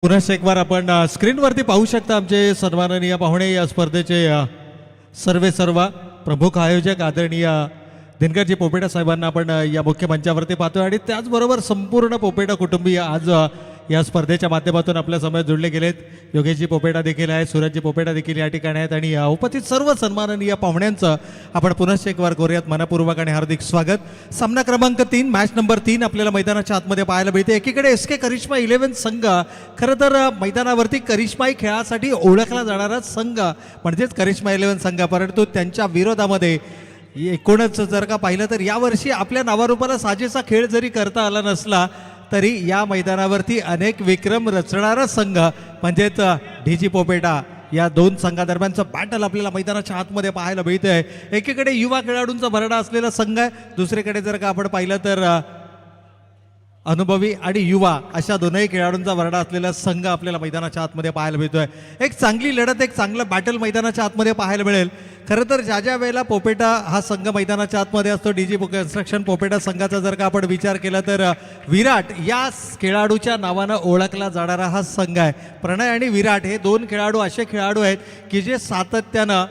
पुन्हा एक बार आपण स्क्रीनवरती पाहू शकता आमचे सन्माननीय पाहुणे या स्पर्धेचे सर्व प्रमुख आयोजक आदरणीय दिनकरजी पोपेटा साहेबांना आपण या मुख्य मंचावरती पाहतोय आणि त्याचबरोबर संपूर्ण पोपेटा कुटुंबीय आज या स्पर्धेच्या माध्यमातून आपल्या समोर जुळले गेलेत। योगेशजी पोपेटा देखील आहे, सूरजजी पोपेटा देखील या ठिकाणी आहेत आणि उपस्थित सर्व सन्माननीय पाहुण्यांचं आपण पुन्हा एक बार करूयात मनपूर्वक आणि हार्दिक स्वागत। सामना क्रमांक 3 मॅच नंबर 3 आपल्याला मैदानाच्या आतमध्ये पाहायला मिळते। एकीकडे एसके करिश्मा 11 संघ, खरं तर मैदानावरती करिश्माई खेळासाठी ओळखला जाणारा संघ म्हणजेच करिश्मा 11 संघ, परंतु त्यांच्या विरोधामध्ये एकूणच जर का पाहिलं तर यावर्षी आपल्या नावारूपाला साजेसा खेळ जरी करता आला नसला तरी या मैदानावरती अनेक विक्रम रचणारा संघ म्हणजेच डीजी पोपेटा या दोन संघादरम्यानचं बॅटल आपल्याला मैदानाच्या आतमध्ये पाहायला मिळतंय। एकीकडे युवा खेळाडूंचा भरडा असलेला संघ आहे, दुसरीकडे जर का आपण पाहिलं तर अनुभवी आणि युवा अशा दोनही खेळाडूंचा भरडा असलेला संघ आपल्याला मैदानाच्या आतमध्ये पाहायला मिळतोय। एक चांगली लढत, एक चांगलं बॅटल मैदानाच्या आतमध्ये पाहायला मिळेल। खरं तर ज्या वेळेला पोपेटा हा संघ मैदानाच्या आतमध्ये असतो, डीजी कन्स्ट्रक्शन पोपेटा संघाचा जर का आपण विचार केला तर विराट या खेळाडूच्या नावानं ओळखला जाणारा हा संघ आहे। प्रणय आणि विराट हे दोन खेळाडू असे खेळाडू आहेत की जे सातत्यानं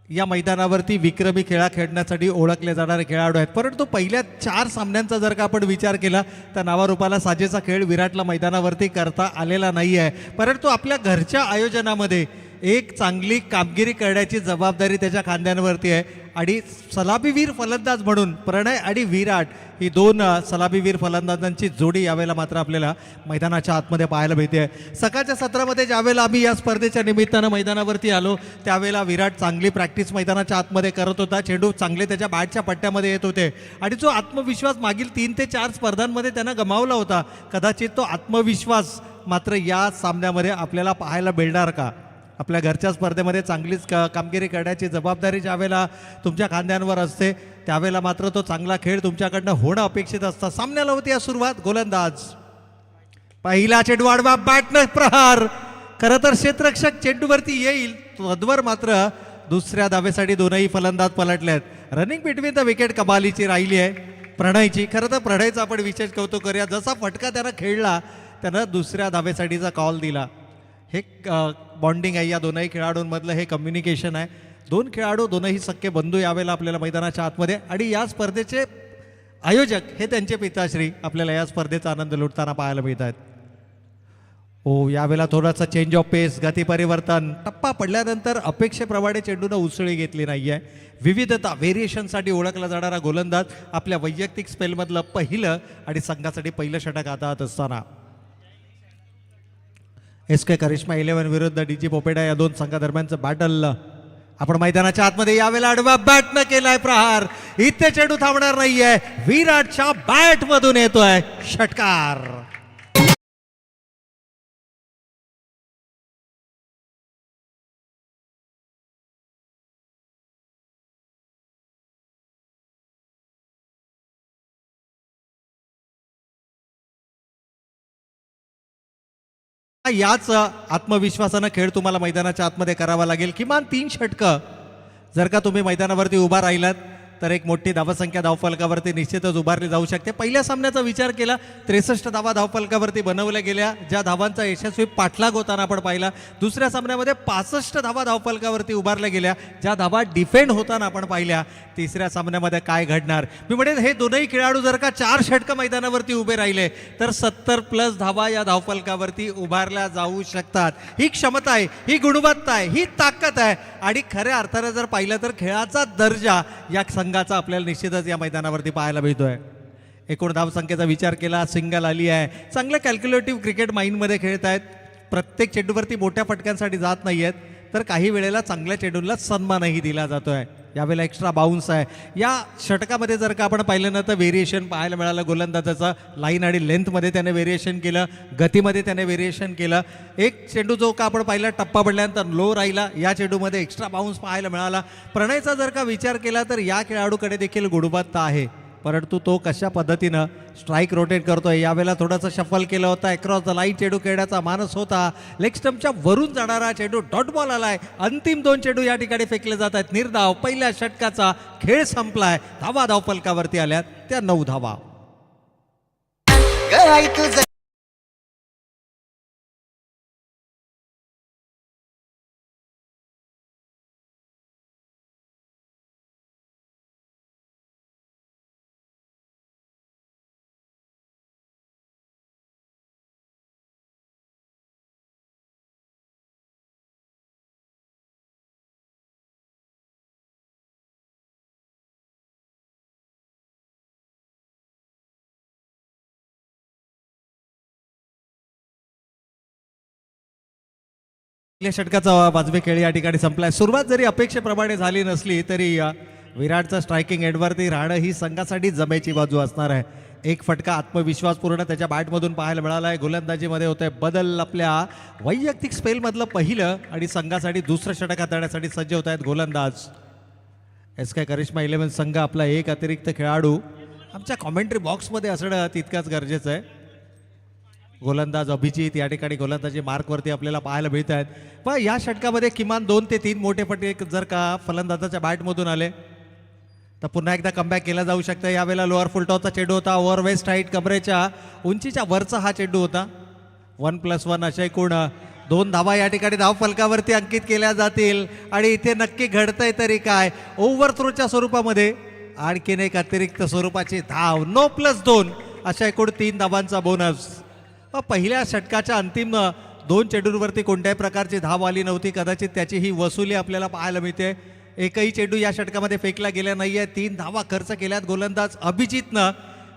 या मैदानावरती विक्रमी खेळा खेळण्यासाठी ओळखले जाणारे खेळाडू आहेत। परंतु पहिल्या 4 सामन्यांचा जर का आपण विचार केला तर नावारूपाला साजेसा खेळ विराटला मैदानावरती करता आलेला नाही आहे। परंतु आपल्या घरच्या आयोजनामध्ये एक चांगली कामगिरी करण्याची जबाबदारी त्याच्या खांद्यांवरती आहे आणि सलामीवीर फलंदाज म्हणून प्रणय आणि विराट ही दोन सलामीवीर फलंदाजांची जोडी यावेळेला मात्र आपल्याला मैदानाच्या आतमध्ये पाहायला मिळते। सकाळच्या सत्रामध्ये ज्यावेळेला आम्ही या स्पर्धेच्या निमित्तानं मैदानावरती आलो त्यावेळेला विराट चांगली प्रॅक्टिस मैदानाच्या आतमध्ये करत होता, चेंडू चांगले त्याच्या बॅटच्या पट्ट्यामध्ये येत होते आणि जो आत्मविश्वास मागील 3 ते 4 स्पर्धांमध्ये त्यानं गमावला होता, कदाचित तो आत्मविश्वास मात्र या सामन्यामध्ये आपल्याला पाहायला मिळणार का? आपल्या घरच्या स्पर्धेमध्ये चांगलीच कामगिरी करण्याची जबाबदारी ज्यावेळेला तुमच्या खांद्यांवर असते त्यावेळेला मात्र तो चांगला खेळ तुमच्याकडनं होणं अपेक्षित असतं। सामन्याला होती या सुरुवात, गोलंदाज पहिला चेंडू आडवा, बॅटनं प्रहार, खरं तर क्षेत्ररक्षक चेंडूवरती येईल तद्वर मात्र दुसऱ्या धावेसाठी दोनही फलंदाज पलटलेत। रनिंग बिटवीन द विकेट कमालीची राहिली आहे प्रणयची। खरं तर प्रणयचा आपण विशेष कौतुक करूया, जसा फटका त्यानं खेळला त्यानं दुसऱ्या धावेसाठीचा कॉल दिला। हे बॉन्डिंग आहे या दोनही खेळाडूंमधलं, हे कम्युनिकेशन आहे। दोन खेळाडू दोनही सख्खे बंधू यावेळेला आपल्याला मैदानाच्या आतमध्ये आणि या स्पर्धेचे आयोजक हे त्यांचे पिताश्री आपल्याला या स्पर्धेचा आनंद लुटताना पाहायला मिळत आहेत। ओ यावेळेला थोडासा चेंज ऑफ पेस, गती परिवर्तन, टप्पा पडल्यानंतर अपेक्षेप्रमाणे चेंडूनं उसळी घेतली नाही आहे। विविधता, व्हेरिएशनसाठी ओळखला जाणारा गोलंदाज आपल्या वैयक्तिक स्पेलमधलं पहिलं आणि संघासाठी पहिलं षटक हातात असताना एसके करिश्मा 11 विरुद्ध डीजी पोपेटा या दोन संघादरम्यानचं बॅटल आपण मैदानाच्या आतमध्ये यावेळेला आडवा बॅटनं केलाय प्रहार, इथे चेंडू थांबणार नाहीये, विराटच्या बॅट मधून येतोय षटकार। याच आत्मविश्वासानं खेळ तुम्हाला मैदानाच्या आतमध्ये करावा लागेल। किमान 3 षटकं जर का तुम्ही मैदानावरती उभा राहिलात तर एक मोठी धावसंख्या धावफलकावरती निश्चितच उभारली जाऊ शकते। पहिल्या सामन्याचा विचार केला 63 धावा धावफलकावरती बनवल्या गेल्या, ज्या धावांचा यशस्वी पाठलाग होताना आपण पाहिला। दुसऱ्या सामन्यामध्ये 65 धावा धावफलकावरती उभारल्या गेल्या, ज्या धावा डिफेंड होताना आपण पाहिल्या। तिसऱ्या सामन्यामध्ये काय घडणार? मी म्हणेन हे दोनही खेळाडू जर का 4 षटकं मैदानावरती उभे राहिले तर 70+ धावा या धावफलकावरती उभारल्या जाऊ शकतात। ही क्षमता आहे, ही गुणवत्ता आहे, ही ताकद आहे आणि खऱ्या अर्थाने जर पाहिलं तर खेळाचा दर्जा या संघाचा आपल्याला निश्चितच या मैदानावरती पाहायला मिळतोय। एकूण धावसंख्येचा विचार केला, सिंगल आली आहे, चांगलं कॅल्क्युलेटिव्ह क्रिकेट माइंडमध्ये खेळत आहेत। प्रत्येक चेंडूवरती मोठ्या फटक्यांसाठी जात नाही आहेत, तर काही वेळेला चांगल्या चेंडूला सन्मानही दिला जातोय। यावेळेला एक्स्ट्रा बाउन्स आहे। या षटकामध्ये जर का आपण पाहिलं ना तर व्हेरिएशन पाहायला मिळालं गोलंदाजाचं, लाईन आणि लेंथमध्ये त्याने व्हेरिएशन केलं, गतीमध्ये त्याने व्हेरिएशन केलं। एक चेंडू जो का आपण पाहिला टप्पा पडल्यानंतर लो राहिला, या चेंडूमध्ये एक्स्ट्रा बाउन्स पाहायला मिळाला। प्रणयचा जर का विचार केला तर या खेळाडूकडे देखील गुणवत्ता आहे, परंतु तो कशा पद्धतीनं स्ट्राईक रोटेट करतोय। यावेळेला थोडंसं शफल केलं होतं, अक्रॉस द लाईन चेंडू खेळण्याचा मानस होता, लेग स्टंपच्या वरून जाणारा चेंडू डॉट बॉल आलाय। अंतिम 2 चेंडू या ठिकाणी फेकले जात आहेत, निर्धाव। पहिल्या षटकाचा खेळ संपलाय, धावा धावफलकावरती आल्यात त्या 9 धावा। पहिल्या षटकाचा बाजवी खेळ या ठिकाणी संपलाय. सुरुवात जरी अपेक्षेप्रमाणे झाली नसली तरी विराटचं स्ट्रायकिंग एंडवरती राहणं ही संघासाठी जमेची बाजू असणार आहे. एक फटका आत्मविश्वासपूर्ण त्याच्या बॅटमधून पाहायला मिळाला आहे. गोलंदाजीमध्ये होतोय बदल. आपल्या वैयक्तिक स्पेलमधलं पहिलं आणि संघासाठी दुसरं षटक हाताळण्यासाठी सज्ज होत आहेत गोलंदाज. एस काय करिश्मा 11 संघ आपला एक अतिरिक्त खेळाडू आमच्या कॉमेंट्री बॉक्समध्ये असणं तितकंच गरजेचं आहे. गोलंदाज अभिजित या ठिकाणी गोलंदाजी मार्कवरती आपल्याला पाहायला मिळत आहेत. पण या षटकामध्ये किमान 2 ते 3 मोठे फटके जर का फलंदाजाच्या बॅटमधून आले तर पुन्हा एकदा कमबॅक केला जाऊ शकतं. यावेळेला लोअर फुलटॉसचा चेंडू होता. ओव्हर वेस्ट हाईट कमरेच्या उंचीच्या वरचा हा चेंडू होता. 1+1 अशा एकूण 2 धावा या ठिकाणी धाव फलकावरती अंकित केल्या जातील आणि इथे नक्की घडतंय तरी काय. ओव्हर थ्रोच्या स्वरूपामध्ये आणखीन एक अतिरिक्त स्वरूपाची धाव. 9+2 अशा एकूण 3 धावांचा बोनस. पहिल्या षटकाच्या अंतिम 2 चेंडूंवरती कोणत्याही प्रकारची धाव आली नव्हती. कदाचित त्याची ही वसुली आपल्याला पाहायला मिळते. एकही चेंडू या षटकामध्ये फेकला गेला नाहीये. 3 धावा खर्च केल्यात गोलंदाज अभिजितनं.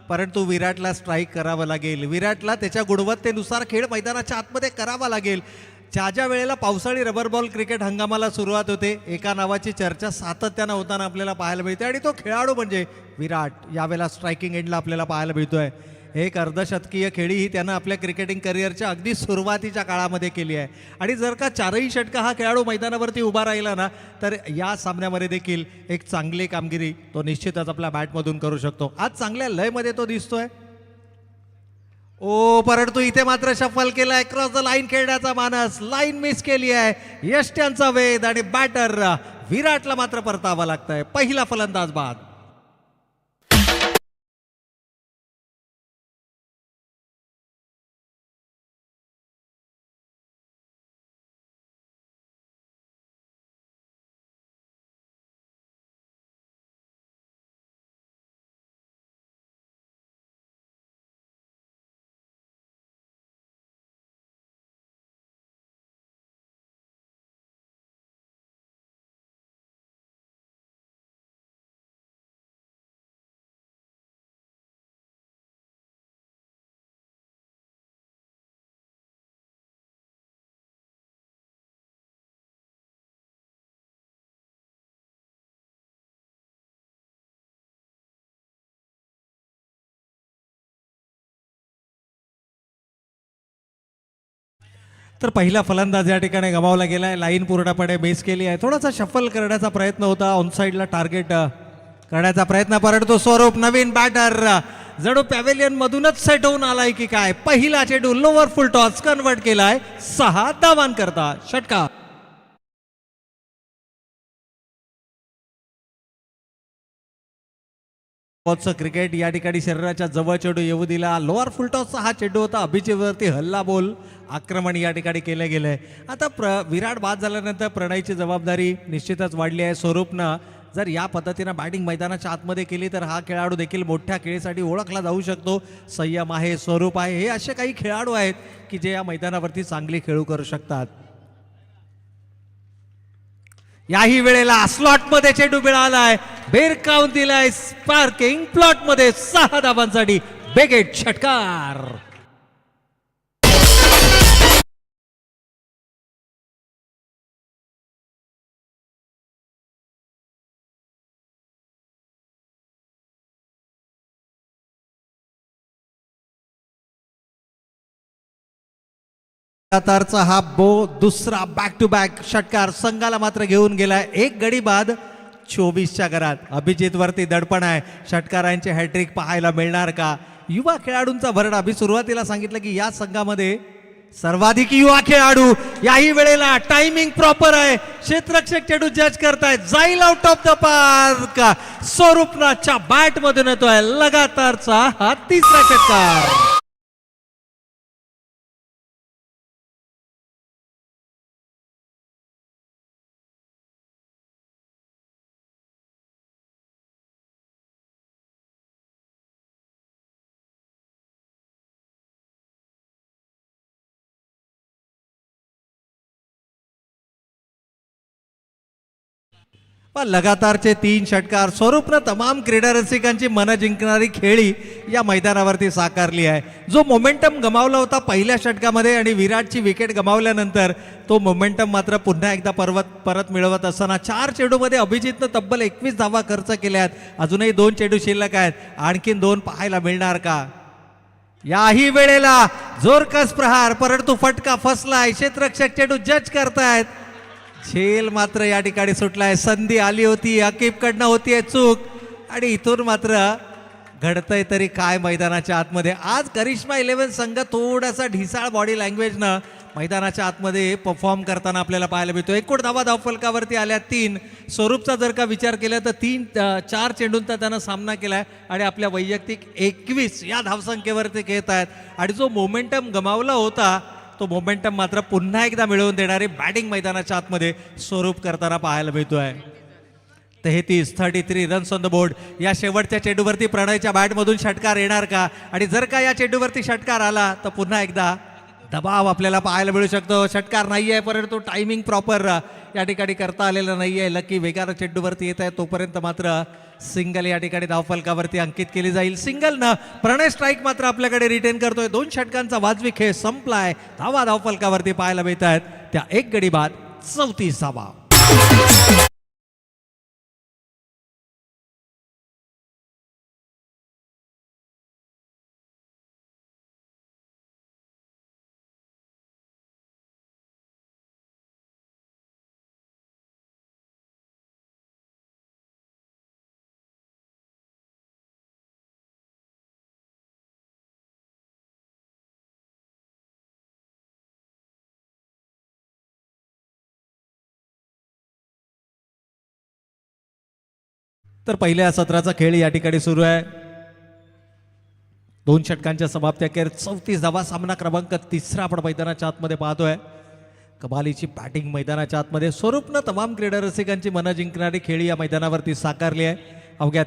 परंतु विराटला स्ट्राईक करावं लागेल. विराटला त्याच्या गुणवत्तेनुसार खेळ मैदानाच्या आतमध्ये करावा लागेल. ज्या वेळेला पावसाळी रबर बॉल क्रिकेट हंगामाला सुरुवात होते एका नावाची चर्चा सातत्यानं होताना आपल्याला पाहायला मिळते आणि तो खेळाडू म्हणजे विराट. यावेळेला स्ट्रायकिंग एंडला आपल्याला पाहायला मिळतोय. एक अर्धशतकीय खेळी ही त्यानं आपल्या क्रिकेटिंग करिअरच्या अगदी सुरुवातीच्या काळामध्ये केली आहे आणि जर का 4ही षटकं हा खेळाडू मैदानावरती उभा राहिला ना तर या सामन्यामध्ये देखील एक चांगली कामगिरी तो निश्चितच आपल्या बॅटमधून करू शकतो. आज चांगल्या लयमध्ये तो दिसतोय. परंतु इथे मात्र शफल केलाय. क्रॉस द लाईन खेळण्याचा मानस. लाईन मिस केली आहे. यष्ट्यांचा वेध आणि बॅटर विराटला मात्र परतावा लागतंय. पहिला फलंदाज बाद. तर पहिला फलंदाज या ठिकाणी गमावला गेलाय. लाईन पूर्णपणे बेस केली आहे. थोडासा शफल करण्याचा प्रयत्न होता. ऑन साईडला टार्गेट करण्याचा प्रयत्न परंतु स्वरूप नवीन बॅटर जणू पॅव्हेलियन मधूनच सेट होऊन आलाय की काय. पहिला चेंडू लोअर फुल टॉस कन्वर्ट केलाय 6 धावांकरता. षटकार. क्रिकेट या ठिकाणी शरीराच्या जवळ चेंडू येऊ दिला. लोअर फुलटॉसचा हा चेंडू होता. अभिजितवरती हल्ला बोल आक्रमण या ठिकाणी केलं गेलंय. आता विराट बाद झाल्यानंतर प्रणयची जबाबदारी निश्चितच वाढली आहे. स्वरूपनं जर या पद्धतीनं बॅटिंग मैदानाच्या आतमध्ये केली तर हा खेळाडू देखील मोठ्या खेळीसाठी ओळखला जाऊ शकतो. संयम आहे, स्वरूप आहे, हे असे काही खेळाडू आहेत की जे या मैदानावरती चांगली खेळू करू शकतात. याही वेळेला स्लॉटमध्ये चेंडू मिळालाय. बेरकावून दिलाय. स्पार्किंग प्लॉटमध्ये 6 धावांसाठी बेगेट. षटकार. लगातारचा हा दुसरा बॅक टू बॅक षटकार संघाला मात्र घेऊन गेलाय. एक गडी बाद 24च्या घरात. अभिजित वरती दडपण आहे. षटकारांचे हॅट्रिक पाहायला मिळणार का. युवा खेळाडूंचा भरडा. मी सुरुवातीला सांगितलं की या संघामध्ये सर्वाधिक युवा खेळाडू. याही वेळेला टायमिंग प्रॉपर आहे. क्षेत्ररक्षक चेंडू जज करतायत. जाईल आउट ऑफ द पार्क. स्वरूपनाच्या बॅट मधून येतोय लगातारचा हा तिसरा षटकार. पण लगातारचे 3 षटकार स्वरूपनं तमाम क्रीडा रसिकांची मनं जिंकणारी खेळी या मैदानावरती साकारली आहे. जो मोमेंटम गमावला होता पहिल्या षटकामध्ये आणि विराटची विकेट गमावल्यानंतर तो मोमेंटम मात्र पुन्हा एकदा परत मिळवत असताना 4 चेंडूमध्ये अभिजितनं तब्बल 21 धावा खर्च केल्या आहेत. अजूनही 2 चेंडू शिल्लक आहेत. आणखीन 2 पाहायला मिळणार का? याही वेळेला जोरकस प्रहार, परंतु फटका फसलाय. क्षेत्ररक्षक चेंडू जज करतायत. झेल मात्र या ठिकाणी सुटलाय. संधी आली होती, अकीबकडनं होतीये चूक आणि इथून मात्र घडतंय तरी काय मैदानाच्या आतमध्ये. आज करिश्मा 11 संघ थोडासा ढिसाळ बॉडी लँग्वेजनं मैदानाच्या आतमध्ये परफॉर्म करताना आपल्याला पाहायला मिळतो. एकूण धावा धावफलकावरती आल्या 3. स्वरूपचा जर का विचार केला तर 4 चेंडूंचा त्यानं सामना केलाय आणि आपल्या वैयक्तिक 21 या धावसंख्येवरती खेळत आहेत. आणि जो मोमेंटम गमावला होता तो मोमेंटम मात्र पुन्हा एकदा मिळवून देणारी बॅटिंग मैदानाच्या आतमध्ये स्वरूप करताना पाहायला मिळतोय. 33 रन्स ऑन द बोर्ड. या शेवटच्या चेंडूवरती प्रणयच्या बॅटमधून षटकार येणार का? आणि जर का या चेंडूवरती षटकार आला तर पुन्हा एकदा दबाव आपल्याला पाहायला मिळू शकतो. षटकार नाही आहे परंतु टायमिंग प्रॉपर या ठिकाणी करता आलेलं नाही आहे. लकी वेगानं चेंडूवरती येत आहे तोपर्यंत मात्र सिंगल या ठिकाणी धावफलकावरती अंकित केली जाईल. सिंगलनं प्रणय स्ट्राईक मात्र आपल्याकडे रिटेन करतोय. 2 षटकांचा वाजवी खेळ संपलाय. धावा धावफलकावरती पाहायला मिळत आहेत त्या 1 गडी बाद 34 धावा. तर पहिल्या सत्राचा खेळ या ठिकाणी सुरू आहे. 2 षटकांच्या समाप्ती अखेर 34 धावा. सामना क्रमांक 3 आपण मैदानाच्या आतमध्ये पाहतोय. कमालीची बॅटिंग मैदानाच्या आतमध्ये स्वरूपनं तमाम क्रीडा रसिकांची मनं जिंकणारी खेळी या मैदानावरती साकारली आहे. अवघ्या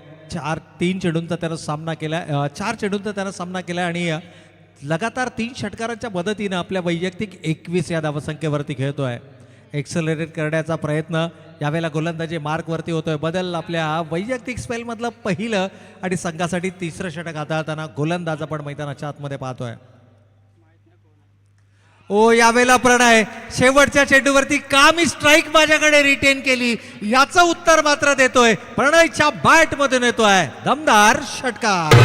3 चेंडूंचा त्यानं सामना केला. 4 चेंडूंचा त्यानं सामना केला आणि लगातार 3 षटकारांच्या मदतीनं आपल्या वैयक्तिक 21 या धावसंख्येवरती खेळतोय. एक्सेलरेट करण्याचा प्रयत्न यावेळेला गोलंदाजी मार्कवरती होतोय. बदल आपल्या वैयक्तिक स्पेलमधलं पहिलं आणि संघासाठी 3रं षटक हाताळताना गोलंदाज आपण मैदानाच्या आतमध्ये पाहतोय. ओ यावेळेला प्रणय शेवटच्या चेंडूवरती का मी स्ट्राईक माझ्याकडे रिटेन केली याचं उत्तर मात्र देतोय. प्रणयच्या बॅट मधून येतोय दमदार षटकार.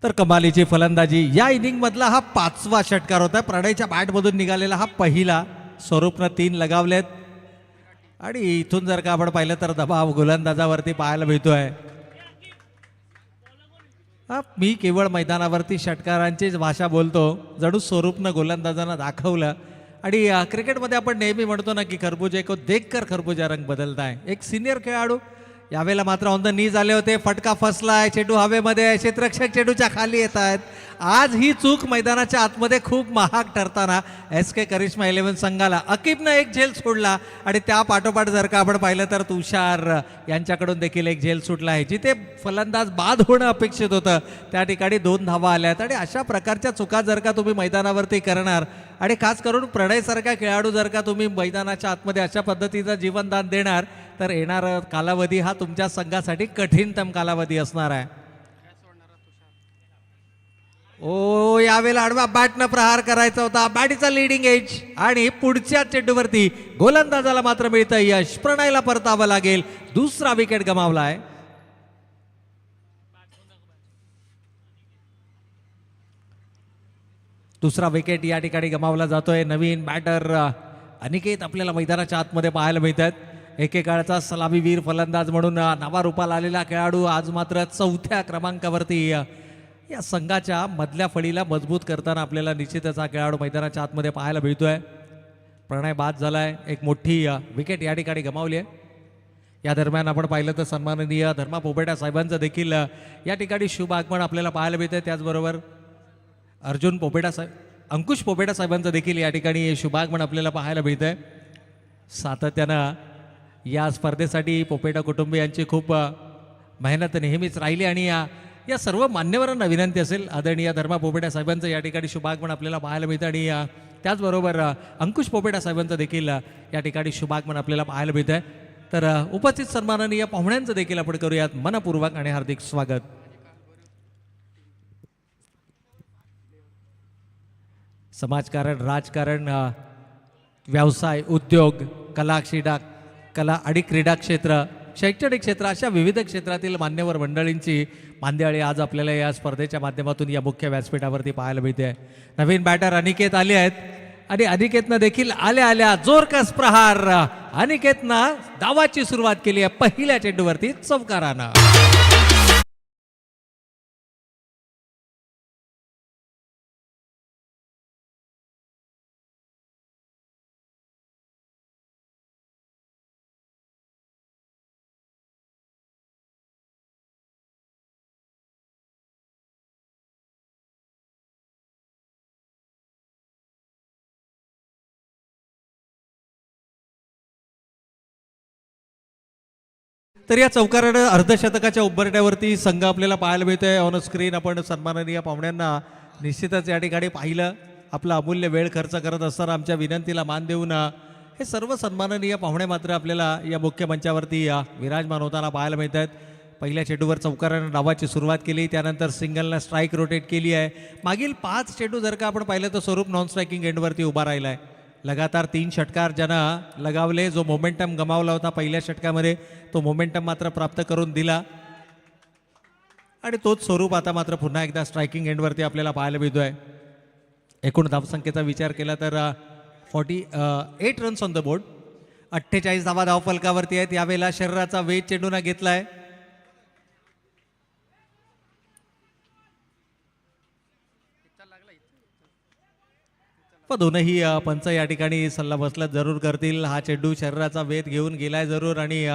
तर कमालीची फलंदाजी. या इनिंग मधला हा 5वा षटकार होता. प्रणयच्या बॅटमधून निघालेला हा पहिला. स्वरूपनं 3 लगावलेत आणि इथून जर का आपण पाहिलं तर दबाव गोलंदाजावरती पाहायला मिळतोय. मी केवळ मैदानावरती षटकारांचीच भाषा बोलतो. जणू स्वरूपनं गोलंदाजांना दाखवलं. आणि क्रिकेटमध्ये आपण नेहमी म्हणतो ना की खरबुजे को देखकर खरबुजा रंग बदलताय. एक सिनियर खेळाडू यावेळेला मात्र ऑन द नीज आले होते. फटका फसलाय. चेंडू हवेमध्ये आहे. क्षेत्ररक्षक चेंडूच्या खाली येत आहेत. आज ही चूक मैदानाच्या आतमध्ये खूप महाग ठरताना SK करिश्मा 11 संघाला अकीबनं एक झेल सोडला आणि त्या पाठोपाठ जर का आपण पाहिलं तर तुषार यांच्याकडून देखील एक झेल सुटला आहे. जिथे फलंदाज बाद होणं अपेक्षित होतं त्या ठिकाणी 2 धावा आल्यात. आणि अशा प्रकारच्या चुका जर का तुम्ही मैदानावरती करणार आणि खास करून प्रणयसारखा खेळाडू जर का तुम्ही मैदानाच्या आतमध्ये अशा पद्धतीचं जीवनदान देणार तर येणारा कालावधी हा तुमच्या संघासाठी कठीणतम कालावधी असणार आहे. ओ यावेळेला आडवा बॅटनं प्रहार करायचा होता. बॅटीचा लिडिंग एज आणि पुढच्या चेंडूवरती गोलंदाजाला मात्र मिळतं यश. प्रणयला परतावं लागेल. 2रा विकेट गमावलाय. दुसरा विकेट या ठिकाणी गमावला जातोय. नवीन बॅटर अनिकेत आपल्याला मैदानाच्या आतमध्ये पाहायला मिळतात. एकेकाळचा सलामीवीर फलंदाज म्हणून नावारूपाला आलेला खेळाडू आज मात्र 4थ्या क्रमांकावरती या संघाच्या मधल्या फळीला मजबूत करताना आपल्याला निश्चितच हा खेळाडू मैदानाच्या आतमध्ये पाहायला मिळतोय. प्रणय बाद झालाय, एक मोठी विकेट या ठिकाणी गमावली आहे. या दरम्यान आपण पाहिलं तर सन्माननीय धर्मा पोपेटा साहेबांचं देखील या ठिकाणी शुभ आगमन आपल्याला पाहायला मिळतंय. त्याचबरोबर अर्जुन पोपेटा साहेब, अंकुश पोपेटा साहेबांचं देखील या ठिकाणी शुभागमन आपल्याला पाहायला मिळतंय. सातत्यानं या स्पर्धेसाठी पोपेटा कुटुंबियांची खूप मेहनत नेहमीच राहिली आणि या सर्व मान्यवरांना विनंती असेल, आदरणीय धर्मा पोपेटा साहेबांचं या ठिकाणी शुभागमन आपल्याला पाहायला मिळतं आणि त्याचबरोबर अंकुश पोपेटा साहेबांचं देखील या ठिकाणी शुभागमन आपल्याला पाहायला मिळतं आहे. तर उपस्थित सन्माननीय पाहुण्यांचं देखील आपण करूयात मनपूर्वक आणि हार्दिक स्वागत. समाजकारण, राजकारण, व्यवसाय, उद्योग, कला आणि क्रीडा क्षेत्र, शैक्षणिक क्षेत्र अशा विविध क्षेत्रातील मान्यवर मंडळींची मांदियाळी आज आपल्याला या स्पर्धेच्या माध्यमातून या मुख्य व्यासपीठावरती पाहायला मिळते आहे. नवीन बॅटर अनिकेत आले आहेत आणि अनिकेतनं देखील आल्या जोरकस प्रहार, अनिकेतनं डावाची सुरुवात केली आहे पहिल्या चेंडूवरती चौकारानं. तर या चौकारानं अर्धशतकाच्या उंबरठ्यावरती संघ आपल्याला पाहायला मिळतोय. ऑन स्क्रीन आपण सन्माननीय पाहुण्यांना निश्चितच या ठिकाणी पाहिलं. आपला अमूल्य वेळ खर्च करत असताना आमच्या विनंतीला मान देऊन हे सर्व सन्माननीय पाहुणे मात्र आपल्याला या मुख्य मंचावरती विराजमान होताना पाहायला मिळत आहेत. पहिल्या चेंडूवर चौकारानं डावाची सुरुवात केली, त्यानंतर सिंगलनं स्ट्राईक रोटेट केली आहे. मागील 5 चेंडू जर का आपण पाहिलं तर स्वरूप नॉन स्ट्रायकिंग एंडवरती उभा राहिला आहे. लगातार 3 षटकार ज्यानं लगावले, जो मोमेंटम गमावला होता पहिल्या षटकामध्ये तो मोमेंटम मात्र प्राप्त करून दिला आणि तोच स्वरूप आता मात्र पुन्हा एकदा स्ट्रायकिंग एंडवरती आपल्याला पाहायला मिळतोय. एकूण धावसंख्येचा विचार केला तर 48 रन्स ऑन द बोर्ड, 48 धावा धावफलकावरती आहेत. यावेळेला शरीराचा वेध चेंडूने घेतलाय. दोनही पंच या ठिकाणी सल्लामसलत जरूर करतील. हा चेंडू शरीराचा वेध घेऊन गेलाय जरूर आणि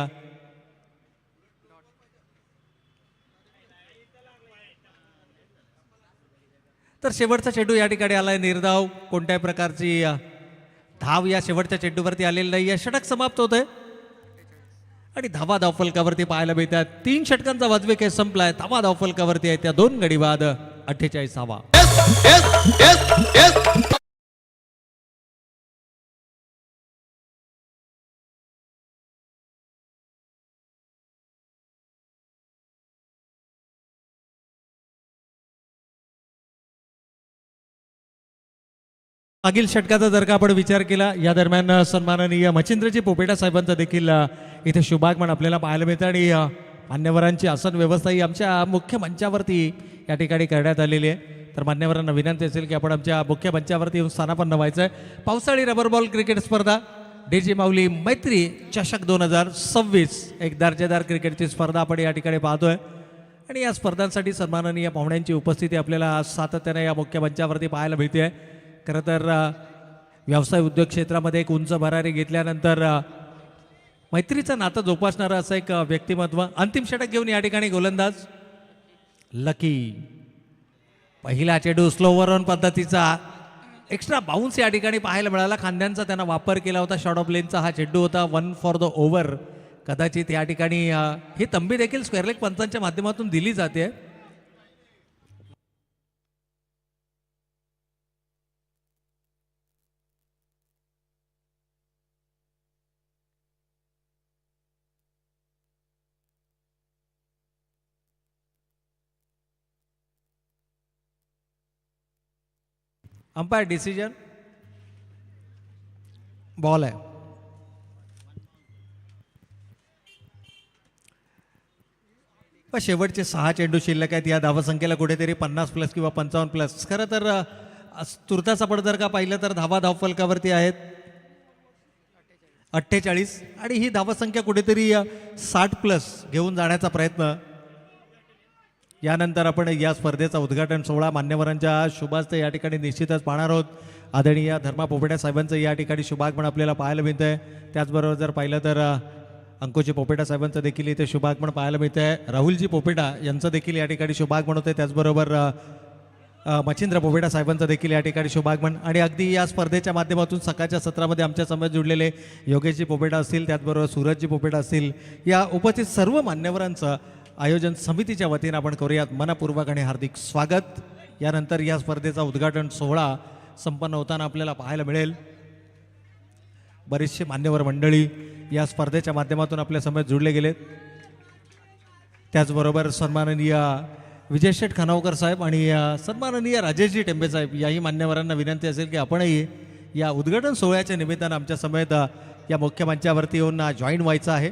तर शेवटचा चेंडू या ठिकाणी आलाय निर्धाव. कोणत्याही प्रकारची धाव या शेवटच्या चेंडूवरती आलेली नाही. या षटक समाप्त होत आहे आणि धावा धावफलकावरती पाहायला मिळतात. 3 षटकांचा वाजवे खेळ संपलाय. धावा धावफलकावरती आहे त्या 2 गडी बाद 48 धावा. मागील षटकाचा जर का आपण विचार केला, या दरम्यान सन्माननीय मच्छिंद्रजी पोपेटा साहेबांचं देखील इथे शुभागमन आपल्याला पाहायला मिळतं आणि मान्यवरांची आसन व्यवस्था ही आमच्या मुख्य मंचावरती या ठिकाणी करण्यात आलेली आहे. तर मान्यवरांना विनंती असेल की आपण आमच्या मुख्य मंचावरती येऊन स्थानापन्न व्हायचं आहे. पावसाळी रबर बॉल क्रिकेट स्पर्धा डीजी माऊली मैत्री चषक 2026 एक दर्जेदार क्रिकेटची स्पर्धा आपण या ठिकाणी पाहतोय आणि या स्पर्धांसाठी सन्माननीय पाहुण्यांची उपस्थिती आपल्याला सातत्याने या मुख्य मंचावरती पाहायला मिळते आहे. खरं तर व्यवसाय उद्योग क्षेत्रामध्ये एक उंच भरारी घेतल्यानंतर मैत्रीचं नातं जोपासणारं असं एक व्यक्तिमत्व. अंतिम षटक घेऊन या ठिकाणी गोलंदाज लकी. पहिला चेंडू स्लोवर ऑन पद्धतीचा एक्स्ट्रा बाउन्स या ठिकाणी पाहायला मिळाला. खांद्यांचा त्यांना वापर केला होता. शॉर्ट ऑफ लेनचा हा चेंडू होता. 1 फॉर द ओव्हर. कदाचित या ठिकाणी ही तंबी देखील स्क्वेअर लेग पंचांच्या माध्यमातून दिली जाते. अंपायर डिसिजन बॉल आहे. शेवटचे 6 चेंडू शिल्लक आहेत. या धावसंख्येला कुठेतरी 50+ किंवा 55+. खरं तर तुर्तास आपण जर का पाहिलं तर धावा धावफलकावरती आहेत 48 आणि ही धावसंख्या कुठेतरी 60+ घेऊन जाण्याचा प्रयत्न. यानंतर आपण या स्पर्धेचा उद्घाटन सोहळा मान्यवरांच्या शुभास्ते या ठिकाणी निश्चितच पाहणार आहोत. आदरणीय धर्मा पोपेटा साहेबांचं या ठिकाणी शुभागमन आपल्याला पाहायला मिळतं आहे. त्याचबरोबर जर पाहिलं तर अंकुशजी पोपेटा साहेबांचं देखील इथे शुभागमन पाहायला मिळतं आहे. राहुलजी पोपेटा यांचं देखील या ठिकाणी शुभागमन होतं आहे. त्याचबरोबर मच्छिंद्र पोपेटा साहेबांचं देखील या ठिकाणी शुभागमन. आणि अगदी या स्पर्धेच्या माध्यमातून सकाळच्या सत्रामध्ये आमच्या समोर जुडलेले योगेशजी पोपेटा असतील, त्याचबरोबर सूरजजी पोपेटा असतील, या उपस्थित सर्व मान्यवरांचं आयोजन समितीच्या वतीनं आपण करूयात मनपूर्वक आणि हार्दिक स्वागत. यानंतर या स्पर्धेचा उद्घाटन सोहळा संपन्न होताना आपल्याला पाहायला मिळेल. बरेचसे मान्यवर मंडळी या स्पर्धेच्या माध्यमातून आपल्या समोर जुळले गेलेत. त्याचबरोबर सन्माननीय विजय शेठ खानावकर साहेब आणि सन्माननीय राजेशजी टेंबे साहेब याही मान्यवरांना विनंती असेल की आपणही या उद्घाटन सोहळ्याच्या निमित्तानं आमच्या समेत या मुख्य मंचावरती येऊन जॉईन व्हायचं आहे.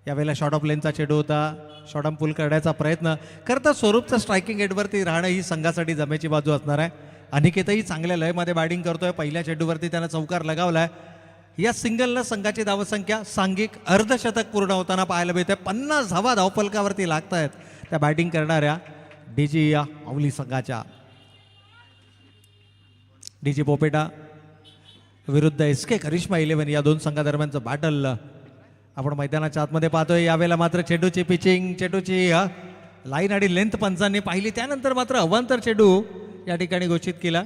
यावेळेला शॉर्ट ऑफ लेनचा चेंडू होता, शॉर्ट ऑन पुल करण्याचा प्रयत्न करता स्वरूपचा स्ट्रायकिंग एडवरती राहणं ही संघासाठी जमेची बाजू असणार आहे. अनिकेतही चांगल्या लयमध्ये बॅटिंग करतोय. पहिल्या चेंडूवरती त्यानं चौकार लगावलाय. या सिंगलनं संघाची धावसंख्या सांघिक अर्धशतक पूर्ण होताना पाहायला मिळते. 50 धावा धावफलकावरती लागत आहेत त्या बॅटिंग करणाऱ्या डीजी या माऊली संघाच्या. डीजी पोपेटा विरुद्ध SK करिश्मा 11 या दोन संघादरम्यानचं बॅटल आपण मैदानाच्या आतमध्ये पाहतोय. यावेळेला मात्र चेंडूची पिचिंग, चेंडूची लाईन आणि लेंथ पंचांनी पाहिली. त्यानंतर मात्र अवांतर चेंडू या ठिकाणी घोषित केला.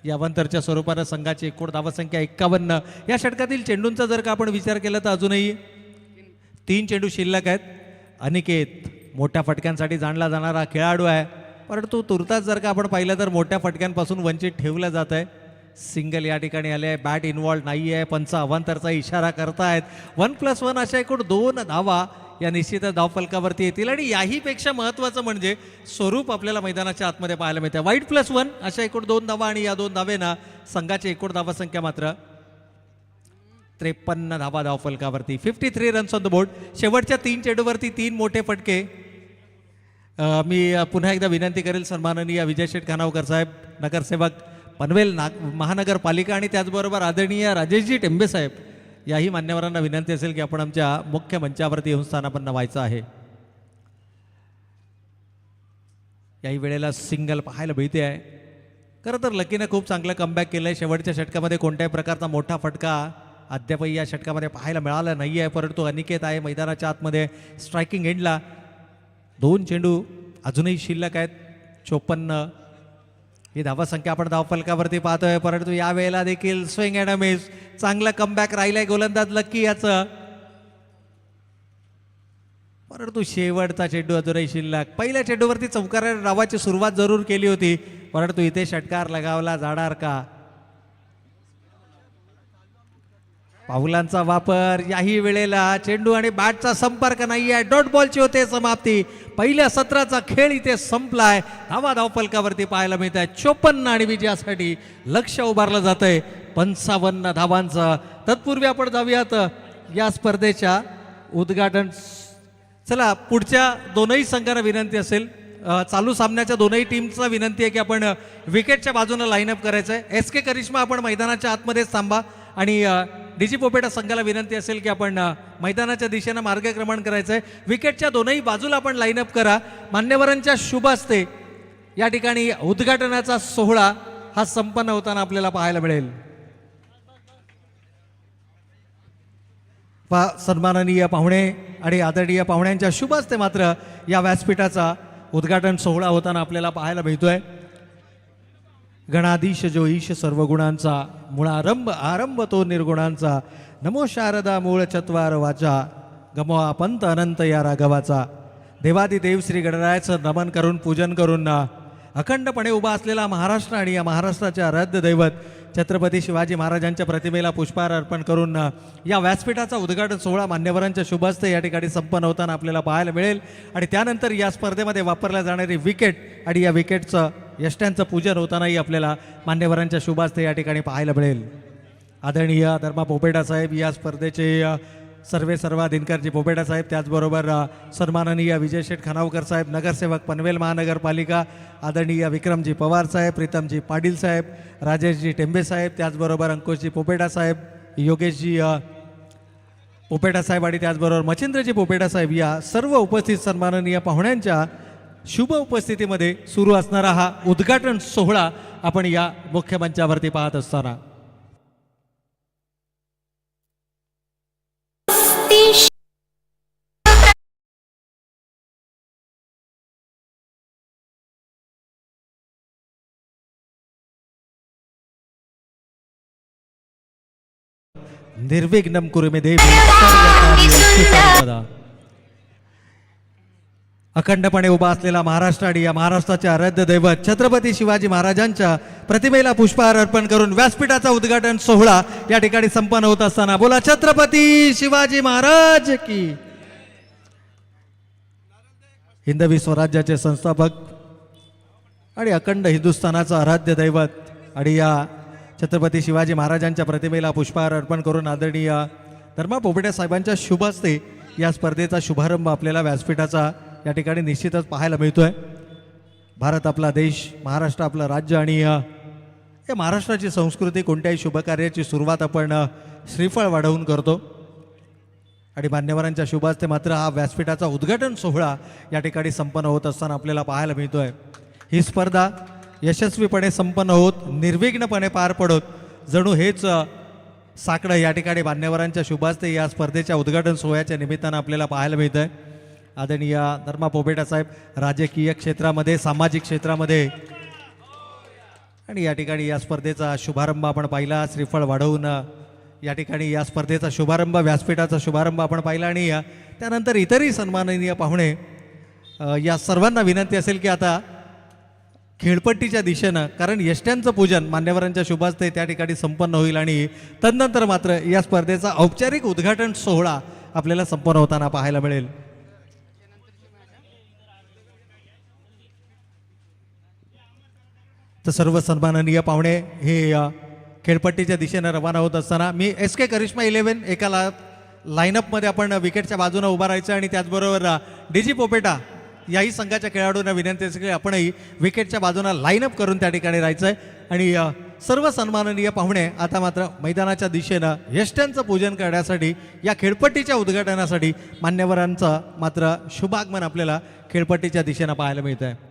या अवांतरच्या स्वरूपानं संघाची एकूण धावसंख्या 51. या षटकातील चेंडूंचा जर का आपण विचार केला तर अजूनही 3 चेंडू शिल्लक आहेत. अनिकेत मोठ्या फटक्यांसाठी जाणला जाणारा खेळाडू आहे, परंतु तुर्तास जर का आपण पाहिलं तर मोठ्या फटक्यांपासून वंचित ठेवलं जात आहे. सिंगल या ठिकाणी आले आहे, बॅट इन्व्हॉल्व नाही आहे, पंच अवांतरचा इशारा करतायत. 1+1 अशा एकूण 2 धावा या निश्चितच धावफलकावरती येतील. आणि याही पेक्षा महत्त्वाचं म्हणजे स्वरूप आपल्याला मैदानाच्या आतमध्ये पाहायला मिळते. -1 अशा एकूण 2 धावा आणि या 2 धावेनं संघाची एकूण धावसंख्या मात्र 53 धावा धावफलकावरती. 53 रन्स ऑन द बोर्ड. शेवटच्या 3 चेंडूवरती 3 मोठे फटके. मी पुन्हा एकदा विनंती करेल सन्माननीय विजय शेठ खानावकर साहेब, नगरसेवक पनवेल महानगरपालिका आणि त्याचबरोबर आदरणीय राजेशजी टेंबे साहेब याही मान्यवरांना विनंती असेल की आपण आमच्या मुख्य मंचावरती येऊन स्थानापन्न व्हायचं आहे. याही वेळेला सिंगल पाहायला मिळते आहे. खरं तर लकीनं खूप चांगलं कमबॅक केलं आहे. शेवटच्या षटकामध्ये कोणत्याही प्रकारचा मोठा फटका अद्यापही या षटकामध्ये पाहायला मिळाला नाही आहे, परंतु अनिकेत आहे मैदानाच्या आतमध्ये स्ट्रायकिंग एंडला. 2 चेंडू अजूनही शिल्लक आहेत. 54 ही धावसंख्या आपण धावफलकावरती पाहतोय, परंतु या वेळेला देखील स्विंग अँड अ मिस. चांगला कमबॅक राहिलाय गोलंदाज लक्की याचं, परंतु शेवटचा चेंडू अजूनही शिल्लक. पहिल्या चेंडूवरती चौकार डावाची सुरुवात जरूर केली होती, परंतु इथे षटकार लगावला जाणार का? पाऊलांचा वापर. याही वेळेला चेंडू आणि बॅटचा संपर्क नाही आहे. डॉट बॉलची होते समाप्ती. पहिल्या सत्राचा खेळ इथे संपलाय. धावा धावफलकावरती पाहायला मिळत आहे 54 आणि विजयासाठी लक्ष उभारलं जात आहे 55 धावांचं. तत्पूर्वी आपण जाऊयात या स्पर्धेच्या उद्घाटन. चला, पुढच्या दोनही संघांना विनंती असेल, चालू सामन्याच्या दोनही टीमचा विनंती आहे की आपण विकेटच्या बाजूनं लाईनअप करायचं आहे. SK करिश्मा आपण मैदानाच्या आतमध्येच थांबा आणि डीजी पोपेटा संघाला विनंती असेल की आपण मैदानाच्या दिशेनं मार्गक्रमण करायचं आहे. विकेटच्या दोनही बाजूला आपण लाईनअप करा. मान्यवरांच्या शुभ हस्ते या ठिकाणी उद्घाटनाचा सोहळा हा संपन्न होताना आपल्याला पाहायला मिळेल. सन्माननीय पाहुणे आणि आदरणीय पाहुण्यांच्या शुभ हस्ते मात्र या व्यासपीठाचा उद्घाटन सोहळा होताना आपल्याला पाहायला मिळतोय. गणाधीश जो ईश सर्व गुणांचा, मुळारंभ आरंभ तो निर्गुणांचा, नमो शारदा मूळ चत्वार वाचा, गमवा पंत अनंत या राघवाचा. देवादिदेव श्री गणरायाचं नमन करून पूजन करून अखंडपणे उभा असलेला महाराष्ट्र आणि या महाराष्ट्राचे आराध्य दैवत छत्रपती शिवाजी महाराजांच्या प्रतिमेला पुष्पहार अर्पण करून या व्यासपीठाचा उद्घाटन सोहळा मान्यवरांच्या शुभ हस्ते या ठिकाणी संपन्न होताना आपल्याला पाहायला मिळेल. आणि त्यानंतर या स्पर्धेमध्ये वापरल्या जाणारी विकेट आणि या विकेटचं यष्ट्यांचं पूजन होतानाही आपल्याला मान्यवरांच्या शुभ हस्ते या ठिकाणी पाहायला मिळेल. आदरणीय धर्मा पोपेटा साहेब, या स्पर्धेचे सर्वा दिनकरजी पोपेटा साहेब, त्याचबरोबर सन्माननीय विजय शेठ खानावकर साहेब, नगरसेवक पनवेल महानगरपालिका, आदरणीय विक्रमजी पवार साहेब, प्रीतमजी पाटील साहेब, राजेशजी टेंबे साहेब, त्याचबरोबर अंकुशजी पोपेटा साहेब, योगेशजी पोपेटा साहेब आणि त्याचबरोबर मच्छिंद्रजी पोपेटा साहेब या सर्व उपस्थित सन्माननीय पाहुण्यांच्या शुभ उपस्थितीमध्ये सुरू असणारा हा उद्घाटन सोहळा आपण या मुख्य मंचावरती पाहत असताना निर्विघ्नं कुरु मे देवी सर्वकार्येषु सर्वदा. अखंडपणे उभा असलेला महाराष्ट्र आणि या महाराष्ट्राचे आराध्य दैवत छत्रपती शिवाजी महाराजांच्या प्रतिमेला पुष्पहार अर्पण करून व्यासपीठाचा उद्घाटन सोहळा या ठिकाणी संपन्न होत असताना बोला छत्रपती शिवाजी महाराज की. हिंदवी स्वराज्याचे संस्थापक आणि अखंड हिंदुस्थानाचा आराध्य दैवत आणि या छत्रपती शिवाजी महाराजांच्या प्रतिमेला पुष्पहार अर्पण करून आदरणीय धर्मा पोपेटे साहेबांच्या शुभ हस्ते या स्पर्धेचा शुभारंभ आपल्याला व्यासपीठाचा या ठिकाणी निश्चितच पाहायला मिळतोय. भारत आपला देश, महाराष्ट्र आपलं राज्य आणि या महाराष्ट्राची संस्कृती कोणत्याही शुभकार्याची सुरुवात आपण श्रीफळ वाढवून करतो आणि मान्यवरांच्या शुभ हस्ते मात्र हा व्यासपीठाचा उद्घाटन सोहळा या ठिकाणी संपन्न होत असताना आपल्याला पाहायला मिळतोय. ही स्पर्धा यशस्वीपणे संपन्न होत निर्विघ्नपणे पार पडत जणू हेच साकडं या ठिकाणी मान्यवरांच्या शुभ हस्ते या स्पर्धेच्या उद्घाटन सोहळ्याच्या निमित्तानं आपल्याला पाहायला मिळतं आहे. आदरणीय धर्मा पोपेटा साहेब राजकीय क्षेत्रामध्ये, सामाजिक क्षेत्रामध्ये आणि या ठिकाणी या स्पर्धेचा शुभारंभ आपण पाहिला. श्रीफळ वाढवून या ठिकाणी या स्पर्धेचा शुभारंभ, व्यासपीठाचा शुभारंभ आपण पाहिला आणि त्यानंतर इतरही सन्माननीय पाहुणे. या सर्वांना विनंती असेल की आता खेळपट्टीच्या दिशेनं, कारण यष्ट्यांचं पूजन मान्यवरांच्या शुभ हस्ते त्या ठिकाणी संपन्न होईल आणि तदनंतर मात्र या स्पर्धेचा औपचारिक उद्घाटन सोहळा आपल्याला संपन्न होताना पाहायला मिळेल. तर सर्व सन्माननीय पाहुणे हे खेळपट्टीच्या दिशेनं रवाना होत असताना मी SK करिश्मा 11 एका लाईनअपमध्ये आपण विकेटच्या बाजूने उभा राहायचं आणि त्याचबरोबर DG पोपेटा याही संघाच्या खेळाडूंना विनंती असेल की आपणही विकेटच्या बाजूला लाईनअप करून त्या ठिकाणी राहायचं आहे. आणि सर्व सन्माननीय पाहुणे आता मात्र मैदानाच्या दिशेनं यष्ट्यांचं पूजन करण्यासाठी या खेळपट्टीच्या उद्घाटनासाठी मान्यवरांचं मात्र शुभागमन आपल्याला खेळपट्टीच्या दिशेनं पाहायला मिळतं आहे.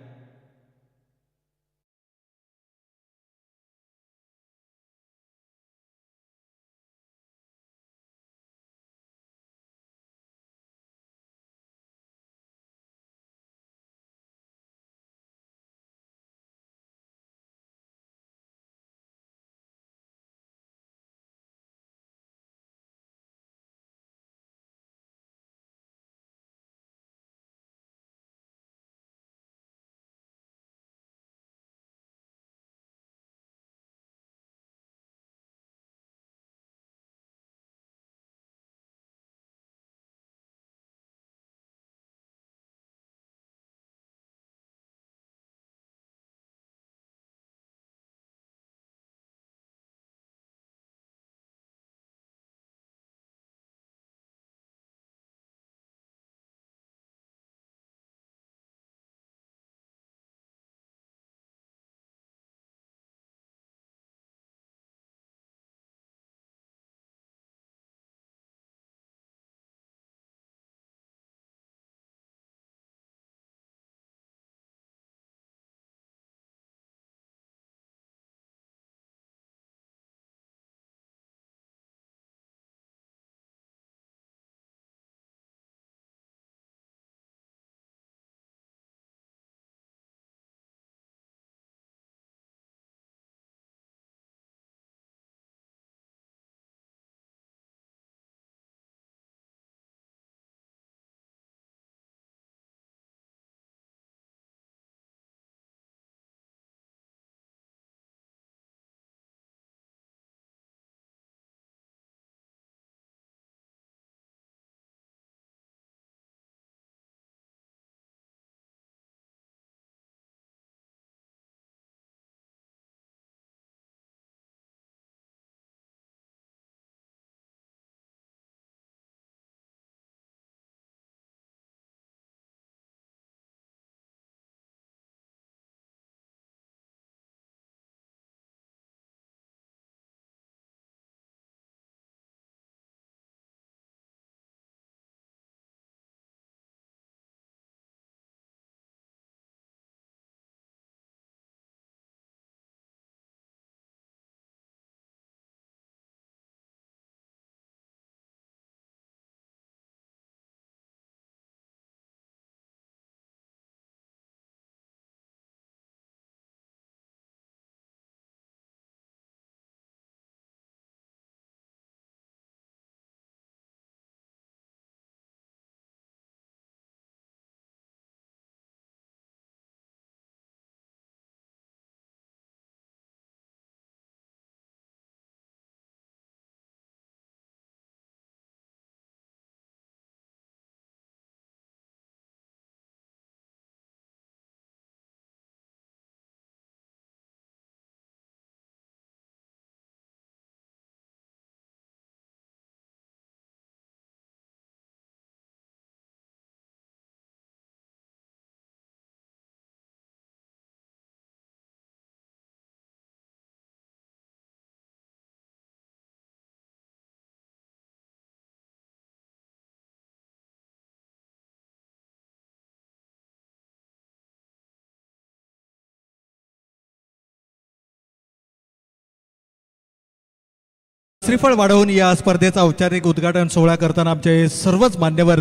श्रीफळ वाढवून या स्पर्धेचा औपचारिक उद्घाटन सोहळा करताना आमचे सर्वच मान्यवर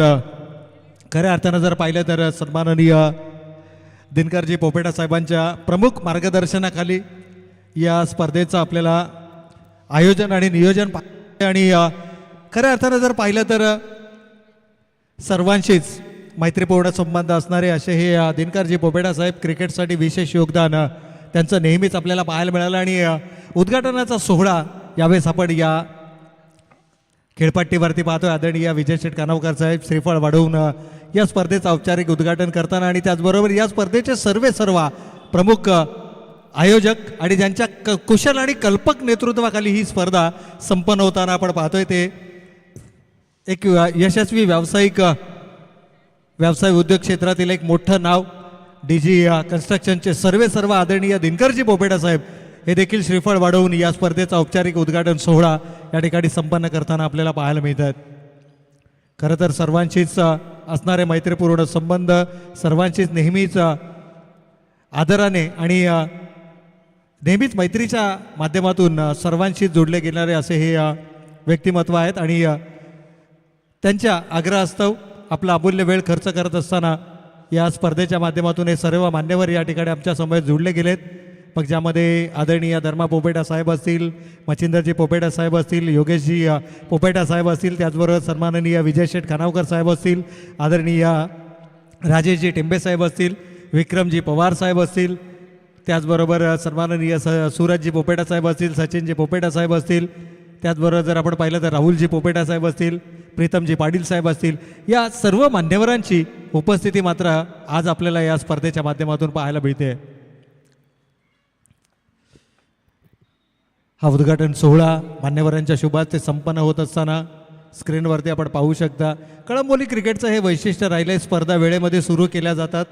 खऱ्या अर्थानं जर पाहिलं तर सन्माननीय दिनकरजी पोपेटा साहेबांच्या प्रमुख मार्गदर्शनाखाली या स्पर्धेचं आपल्याला आयोजन आणि नियोजन आणि खऱ्या अर्थानं जर पाहिलं तर सर्वांशीच मैत्रीपूर्ण संबंध असणारे असे हे दिनकरजी पोपेटा साहेब. क्रिकेटसाठी विशेष योगदान त्यांचं नेहमीच आपल्याला पाहायला मिळालं आणि उद्घाटनाचा सोहळा यावेळेस आपण या खेळपट्टीवरती पाहतोय. आदरणीय विजय शेठ कानावकर साहेब श्रीफळ वाढवून या स्पर्धेचं औपचारिक उद्घाटन करताना आणि त्याचबरोबर या स्पर्धेचे सर्व प्रमुख आयोजक आणि ज्यांच्या कुशल आणि कल्पक नेतृत्वाखाली ही स्पर्धा संपन्न होताना आपण पाहतोय ते एक यशस्वी व्यवसाय उद्योग क्षेत्रातील एक मोठं नाव डीजी कन्स्ट्रक्शनचे सर्व आदरणीय दिनकरजी पोपेटा साहेब हे देखील श्रीफळ वाढवून या स्पर्धेचा औपचारिक उद्घाटन सोहळा या ठिकाणी संपन्न करताना आपल्याला पाहायला मिळतात. खरं तर सर्वांशीच असणारे मैत्रीपूर्ण संबंध, सर्वांशीच नेहमीच आदराने आणि नेहमीच मैत्रीच्या माध्यमातून सर्वांशी जोडले गेणारे असे हे व्यक्तिमत्व आहेत आणि त्यांच्या आग्रहास्तव आपला अमूल्य वेळ खर्च करत असताना या स्पर्धेच्या माध्यमातून हे सर्व मान्यवर या ठिकाणी आमच्या समोर जोडले गेलेत. मग ज्यामध्ये आदरणीय धर्मा पोपेटा साहेब असतील, मच्छिंदरजी पोपेटा साहेब असतील, योगेशजी पोपेटा साहेब असतील, त्याचबरोबर सन्माननीय विजय शेठ खानावकर साहेब असतील, आदरणीय राजेशजी टिंबे साहेब असतील, विक्रमजी पवार साहेब असतील, त्याचबरोबर सन्माननीय सूरजजी पोपेटा साहेब असतील, सचिनजी पोपेटा साहेब असतील, त्याचबरोबर जर आपण पाहिलं तर राहुलजी पोपेटा साहेब असतील, प्रीतमजी पाटील साहेब असतील, या सर्व मान्यवरांची उपस्थिती मात्र आज आपल्याला या स्पर्धेच्या माध्यमातून पाहायला मिळते. हा उद्घाटन सोहळा मान्यवरांच्या शुभास्ते संपन्न होत असताना स्क्रीनवरती आपण पाहू शकता. कळंबोली क्रिकेटचं हे वैशिष्ट्य राहिलं, स्पर्धा वेळेमध्ये सुरू केल्या जातात.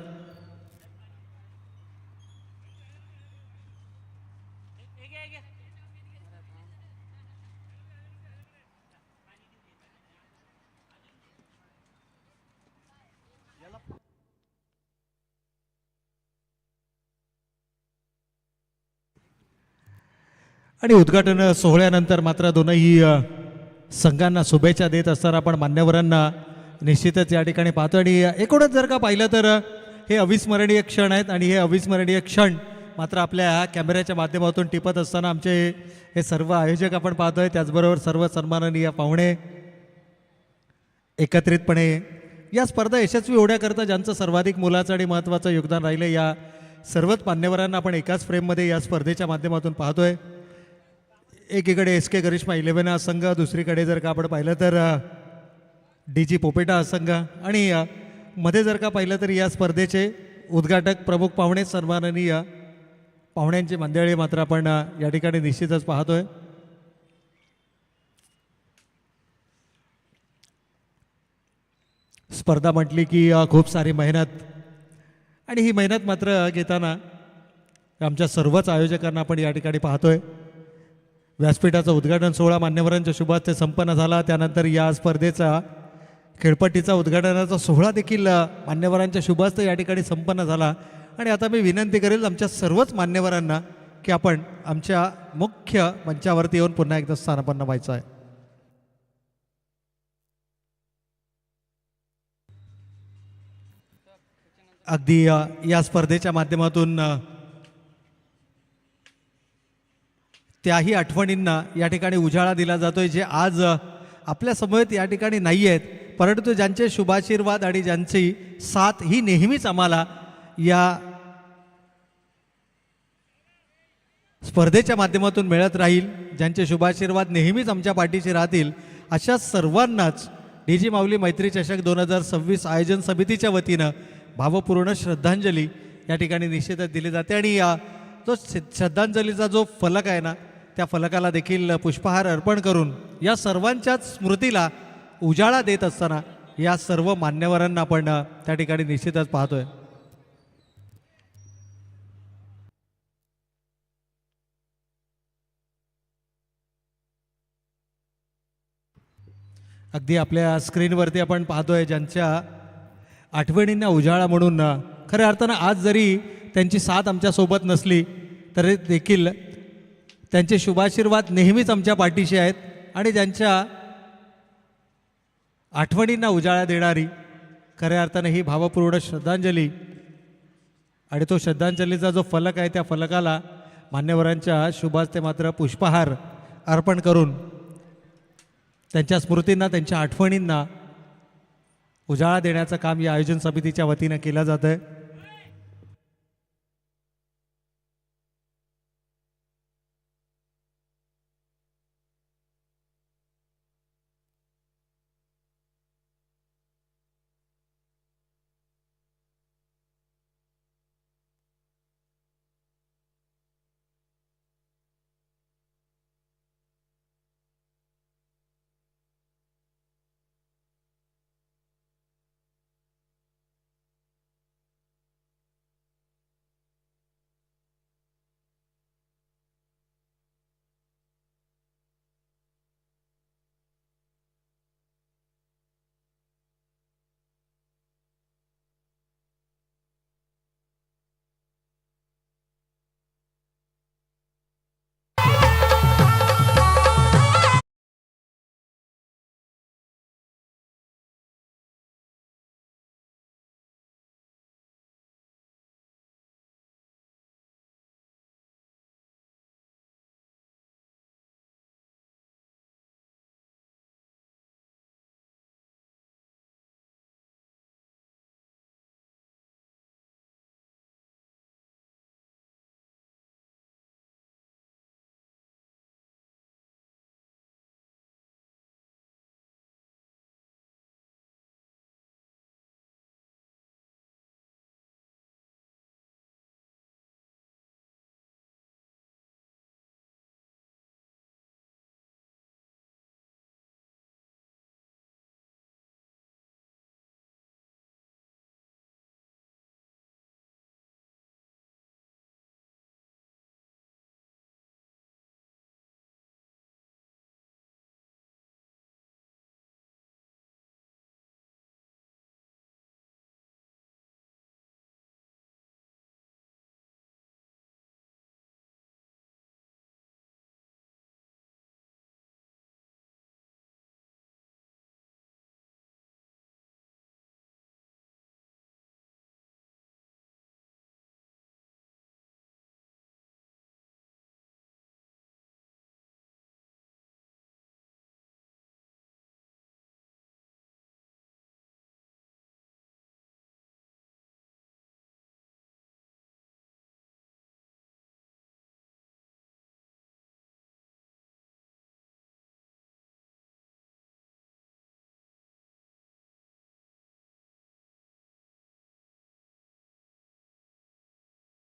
आणि उद्घाटन सोहळ्यानंतर मात्र दोनही संघांना शुभेच्छा देत असताना आपण मान्यवरांना निश्चितच या ठिकाणी पाहतो. आणि एकूणच जर का पाहिलं तर हे अविस्मरणीय क्षण आहेत आणि हे अविस्मरणीय क्षण मात्र आपल्या कॅमेऱ्याच्या माध्यमातून टिपत असताना आमचे हे सर्व आयोजक आपण पाहतोय, त्याचबरोबर सर्व सन्माननीय पाहुणे एकत्रितपणे या स्पर्धा यशस्वी होण्याकरता ज्यांचं सर्वाधिक मोलाचं आणि महत्त्वाचं योगदान राहिलं, या सर्वच मान्यवरांना आपण एकाच फ्रेममध्ये या स्पर्धेच्या माध्यमातून पाहतोय. एकीकडे SK करिश्मा 11 हा संघ, दुसरीकडे जर का आपण पाहिलं तर DG पोपेटा हा संघ आणि मध्ये जर का पाहिलं तर या स्पर्धेचे उद्घाटक प्रमुख पाहुणे सन्माननीय पाहुण्यांची मंडळी मात्र आपण या ठिकाणी निश्चितच पाहतोय. स्पर्धा म्हटली की खूप सारी मेहनत आणि ही मेहनत मात्र घेताना आमच्या सर्वच आयोजकांना आपण या ठिकाणी पाहतोय. व्यासपीठाचं उद्घाटन सोहळा मान्यवरांच्या शुभास्ते संपन्न झाला. त्यानंतर या स्पर्धेचा खेळपट्टीचा उद्घाटनाचा सोहळा देखील मान्यवरांच्या शुभास्ते या ठिकाणी संपन्न झाला. आणि आता मी विनंती करेल आमच्या सर्वच मान्यवरांना की आपण आमच्या मुख्य मंचावरती येऊन पुन्हा एकदा स्थानापन्न व्हायचं आहे. अगदी या स्पर्धेच्या माध्यमातून त्याही आठवणींना या ठिकाणी उजाळा दिला जातोय जे आज आपल्या समवेत या ठिकाणी नाही आहेत, परंतु ज्यांचे शुभाशीर्वाद आणि ज्यांची साथ ही नेहमीच आम्हाला या स्पर्धेच्या माध्यमातून मिळत राहील, ज्यांचे शुभाशीर्वाद नेहमीच आमच्या पाठीशी राहतील, अशा सर्वांनाच DG माऊली मैत्री चषक 2026 आयोजन समितीच्या वतीनं भावपूर्ण श्रद्धांजली या ठिकाणी निश्चितच दिली जाते. आणि जो श्रद्धांजलीचा जो फलक आहे ना, त्या फलकाला देखील पुष्पहार अर्पण करून या सर्वांच्याच स्मृतीला उजाळा देत असताना या सर्व मान्यवरांना आपण त्या ठिकाणी निश्चितच पाहतोय. अगदी आपल्या स्क्रीनवरती आपण पाहतोय ज्यांच्या आठवणींना उजाळा म्हणून खऱ्या अर्थानं आज जरी त्यांची साथ आमच्यासोबत नसली तरी देखील त्यांचे शुभाशीर्वाद नेहमीच आमच्या पाठीशी आहेत आणि ज्यांच्या आठवणींना उजाळा देणारी खऱ्या अर्थाने ही भावपूर्ण श्रद्धांजली आणि तो श्रद्धांजलीचा जो फलक आहे त्या फलकाला मान्यवरांच्या शुभास्ते मात्र पुष्पहार अर्पण करून त्यांच्या स्मृतींना त्यांच्या आठवणींना उजाळा देण्याचं काम या आयोजन समितीच्या वतीनं केलं जातं आहे.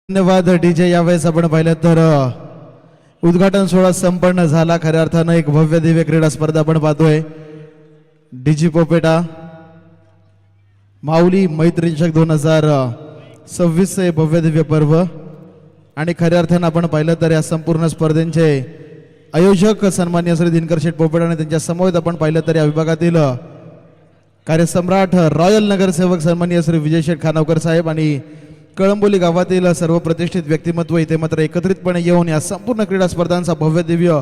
धन्यवाद डीजे. यावेळेस आपण पाहिलं तर उद्घाटन सोहळा संपन्न झाला. खऱ्या अर्थानं एक भव्य दिव्य क्रीडा स्पर्धा आपण पाहतोय. डीजी पोपेटा माऊली मैत्री चषक 2026 हे भव्य दिव्य पर्व आणि खऱ्या अर्थानं आपण पाहिलं तर या संपूर्ण स्पर्धेचे आयोजक सन्मान्य श्री दिनकर शेठ पोपेटा आणि त्यांच्या समवेत आपण पाहिलं तर या विभागातील कार्यसम्राट रॉयल नगरसेवक सन्मान्य श्री विजय शेठ खानावकर साहेब आणि कळंबोली गावातील सर्व प्रतिष्ठित व्यक्तिमत्व इथे मात्र एकत्रितपणे येऊन या संपूर्ण क्रीडा स्पर्धांचा भव्य दिव्य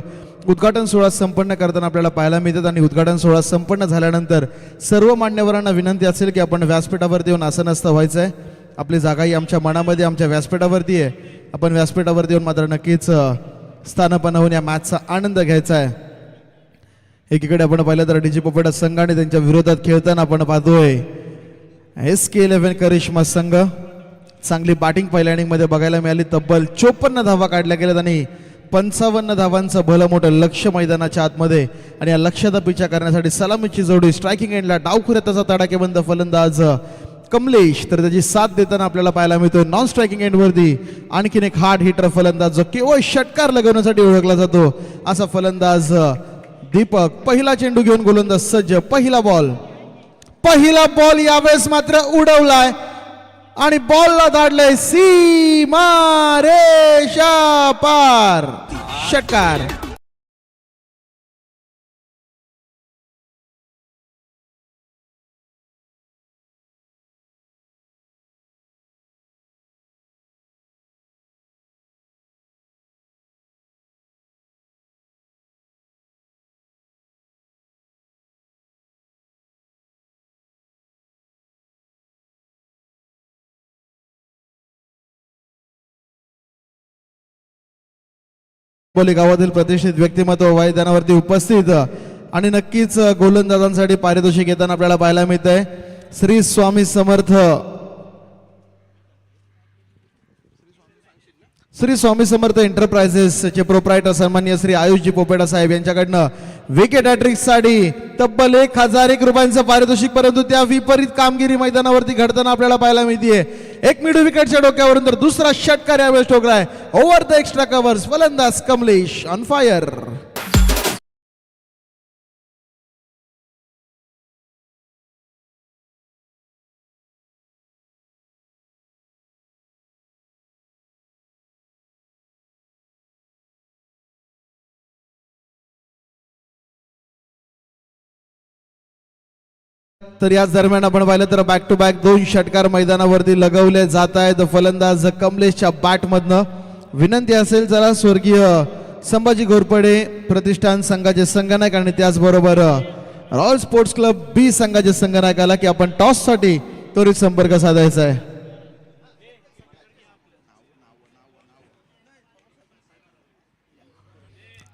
उद्घाटन सोहळा संपन्न करताना आपल्याला पाहायला मिळतात. आणि उद्घाटन सोहळा संपन्न झाल्यानंतर सर्व मान्यवरांना विनंती असेल की आपण व्यासपीठावरती येऊन आसनस्थ व्हायचं आहे. आपली जागाही आमच्या मनामध्ये आमच्या व्यासपीठावरती आहे. आपण व्यासपीठावरती येऊन मात्र नक्कीच स्थानपन्न होऊन या मॅचचा आनंद घ्यायचा आहे. एकीकडे आपण पाहिलं तर डीजी पोपेटा संघ आणि त्यांच्या विरोधात खेळताना आपण पाहतोय SK11 करिश्मा संघ. चांगली बॅटिंग पहिल्या इनिंगमध्ये बघायला मिळाली. तब्बल 54 धावा काढल्या गेल्यात आणि 55 धावांचं भलं मोठं लक्ष मैदानाच्या आतमध्ये आणि या लक्ष्याचा पिछा करण्यासाठी सलामीची जोडी स्ट्रायकिंग एंडला डावखुऱ्यात तसा तडाखेबंद फलंदाज कमलेश तर त्याची साथ देताना आपल्याला पाहायला मिळतो. नॉन स्ट्रायकिंग एंडवरती आणखीन एक हार्ड हिटर फलंदाज जो केवळ षटकार लगवण्यासाठी ओळखला जातो असा फलंदाज दीपक. पहिला चेंडू घेऊन गोलंदाज सज्ज. पहिला बॉल यावेळेस मात्र उडवलाय आणि बॉलला धाडलंय सीमा रेषा पार. षटकार. बोली गावातील प्रतिष्ठित व्यक्तिमत्व मैदानावरती उपस्थित आणि नक्कीच गोलंदाजांसाठी पारितोषिक येताना आपल्याला पाहायला मिळत आहे. श्री स्वामी समर्थ एंटरप्राइजेसचे प्रोप्रायटर सन्माननीय श्री आयुषजी पोपेटा साहेब यांच्याकडनं विकेट हॅट्रिकसाठी तब्बल 1001 रुपयांचं पारितोषिक, परंतु त्या विपरीत कामगिरी मैदानावरती घडताना आपल्याला पाहायला मिळते. एक मिडू विकेटच्या डोक्यावरून तर दुसरा षटकार यावेळेस ठोकलाय ओव्हर द एक्स्ट्रा कव्हर्स. फलंदाज कमलेश ऑन फायर. तर याच दरम्यान आपण पाहिलं तर बॅक टू बॅक 2 षटकार मैदानावरती लगवले जात आहेत फलंदाज कमलेशच्या बॅटमधनं. विनंती असेल जरा स्वर्गीय संभाजी घोरपडे प्रतिष्ठान संघाचे संघनायक आणि त्याचबरोबर रॉयल स्पोर्ट्स क्लब बी संघाचे संघनायकाला की आपण टॉस साठी त्वरित संपर्क साधायचा आहे.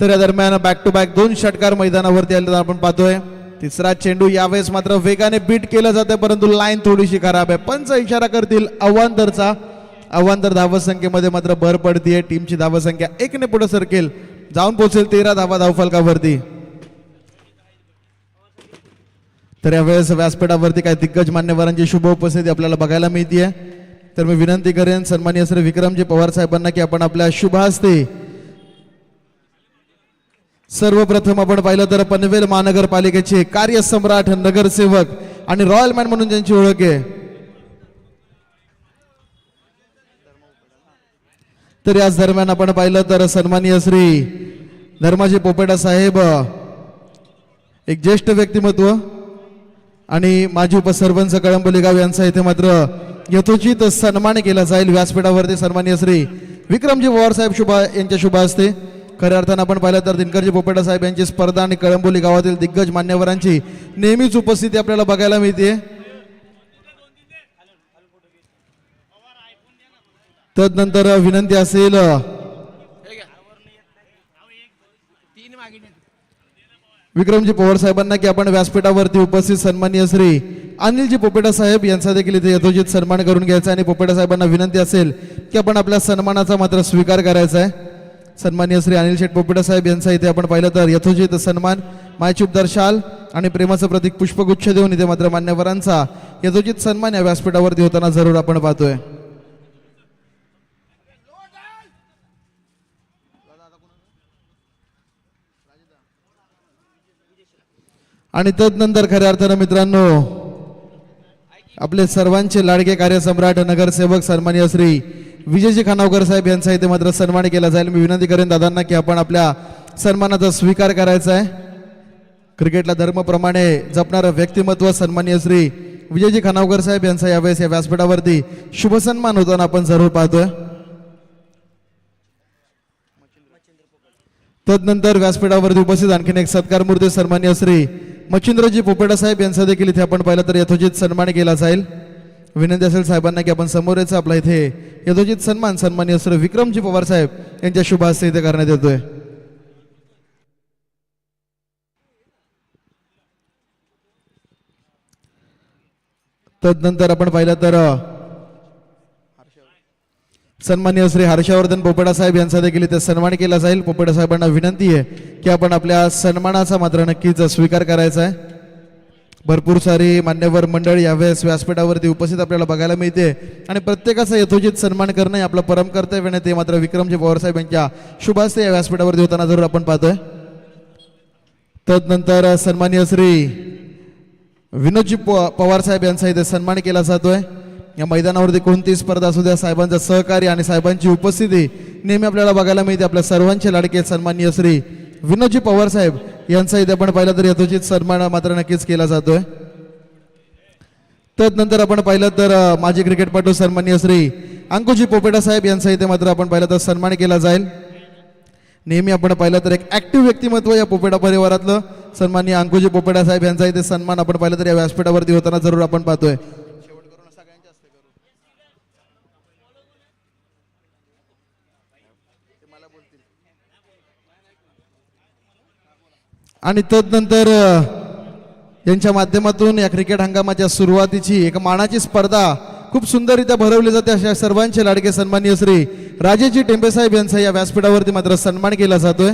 तर या दरम्यान बॅक टू बॅक 2 षटकार मैदानावरती आले आपण पाहतोय. तिसरा चेंडू यावेळेस मात्र वेगाने बीट केलं जाते, परंतु लाईन थोडीशी खराब आहे. पंच इशारा करतील अवांतरचा. अवांतर धावसंख्येमध्ये मात्र भर पडतीये. टीमची धावसंख्या 1 ने पुढे सरकेल, जाऊन पोहोचेल 13 धावा धावफलकावरती. तर यावेळेस व्यासपीठावरती काही दिग्गज मान्यवरांची शुभ उपस्थिती आपल्याला बघायला मिळते. तर मी विनंती करेन सन्माननीय श्री विक्रमजी पवार साहेबांना की आपण आपल्या शुभ हस्ते सर्वप्रथम आपण पाहिलं तर पनवेल महानगरपालिकेचे कार्यसम्राट नगरसेवक आणि रॉयल मॅन म्हणून ज्यांची ओळख आहे, तर याच दरम्यान आपण पाहिलं तर सन्माननीय श्री धर्माजी पोपेटा साहेब एक ज्येष्ठ व्यक्तिमत्व आणि माजी उपसरपंच कळंबोली गाव यांचा इथे मात्र यथोचित सन्मान केला जाईल. व्यासपीठावरती सन्माननीय श्री विक्रमजी पवार साहेब यांच्या शुभ हस्ते. खऱ्या अर्थानं आपण पाहिलं तर दिनकरजी पोपेटा साहेब यांची स्पर्धा आणि कळंबोली गावातील दिग्गज मान्यवरांची नेहमीच उपस्थिती आपल्याला बघायला मिळते. तदनंतर विनंती असेल विक्रमजी पवार साहेबांना की आपण व्यासपीठावरती उपस्थित सन्माननीय श्री अनिलजी पोपेटा साहेब यांचा देखील इथे यथोचित सन्मान करून घ्यायचा आणि पोपेटा साहेबांना विनंती असेल की आपण आपल्या सन्मानाचा मात्र स्वीकार करायचा आहे. सन्माननीय श्री अनिल शेठ पोपेटा साहेब यांचा इथे आपण पाहिलं तर यथोचित सन्मान मायचुपदार शाल आणि प्रेमाचं प्रतीक पुष्पगुच्छ देऊन इथे मात्र मान्यवरांचा यथोचित सन्मान या व्यासपीठावरती होताना जरूर आपण पाहतोय. आणि तदनंतर खऱ्या अर्थानं मित्रांनो आपले सर्वांचे लाडके कार्यसम्राट नगरसेवक सन्माननीय श्री विजयजी खानावकर साहेब यांचा इथे मात्र सन्मान केला जाईल. मी विनंती करेन दादांना की आपण आपल्या सन्मानाचा स्वीकार करायचा आहे. क्रिकेटला धर्मप्रमाणे जपणारं व्यक्तिमत्व सन्माननीय श्री विजयजी खानावकर साहेब यांचा यावेळेस या व्यासपीठावरती शुभ सन्मान होताना आपण जरूर पाहतोय. तदनंतर व्यासपीठावरती उपस्थित आणखीन एक सत्कार मूर्ती सन्माननीय श्री मच्छिंद्रजी पोपेटा साहेब यांचा देखील इथे आपण पाहिलं तर यथोचित सन्मान केला जाईल. विनंती असेल साहेबांना की आपण समोर यायचं आपला इथे यथोचित सन्मान सन्माननीय श्री विक्रमजी पवार साहेब यांच्या शुभ हस्ते इथे करण्यात येतोय. तदनंतर आपण पाहिलं तर सन्माननीय श्री हर्षवर्धन पोपेटा साहेब यांचा देखील इथे सन्मान केला जाईल. पोपेटा साहेबांना विनंती आहे की आपण आपल्या सन्मानाचा मात्र नक्कीच स्वीकार करायचा आहे. भरपूर सारी मान्यवर मंडळी यावेळेस व्यासपीठावरती उपस्थित आपल्याला बघायला मिळते आणि प्रत्येकाचा यथोचित सन्मान करणं आपलं परम कर्तव्य आहे. ते मात्र विक्रमजी पवार साहेब यांच्या शुभ हस्ते या व्यासपीठावरती होताना जरूर आपण पाहतोय. तदनंतर सन्माननीय श्री विनोदजी पवार साहेब यांचा इथे सन्मान केला जातोय. या मैदानावरती कोणतीही स्पर्धा असू द्या साहेबांचं सहकार्य आणि साहेबांची उपस्थिती नेहमी आपल्याला बघायला मिळते. आपल्या सर्वांचे लाडके सन्माननीय श्री विनोदजी पवार साहेब यांचा इथे आपण पाहिलं तर यथोचित सन्मान मात्र नक्कीच केला जातोय. तदनंतर आपण पाहिलं तर माजी क्रिकेटपटू सन्माननीय श्री अंकुजी पोपेटा साहेब यांचा इथे मात्र आपण पाहिलं तर सन्मान केला जाईल. नेहमी आपण पाहिलं तर एक ऍक्टिव्ह व्यक्तिमत्व या पोपेटा परिवारातलं सन्माननीय अंकुजी पोपेटा साहेब यांचा इथे सन्मान आपण पाहिलं तर या व्यासपीठावरती होताना जरूर आपण पाहतोय. आणि तदनंतर यांच्या माध्यमातून या क्रिकेट हंगामाच्या सुरुवातीची एक मानाची स्पर्धा खूप सुंदररित्या भरवली जाते. अशा सर्वांचे लाडके सन्माननीय श्री राजेजी टेंबे साहेब यांचा या व्यासपीठावरती मात्र सन्मान केला जातोय.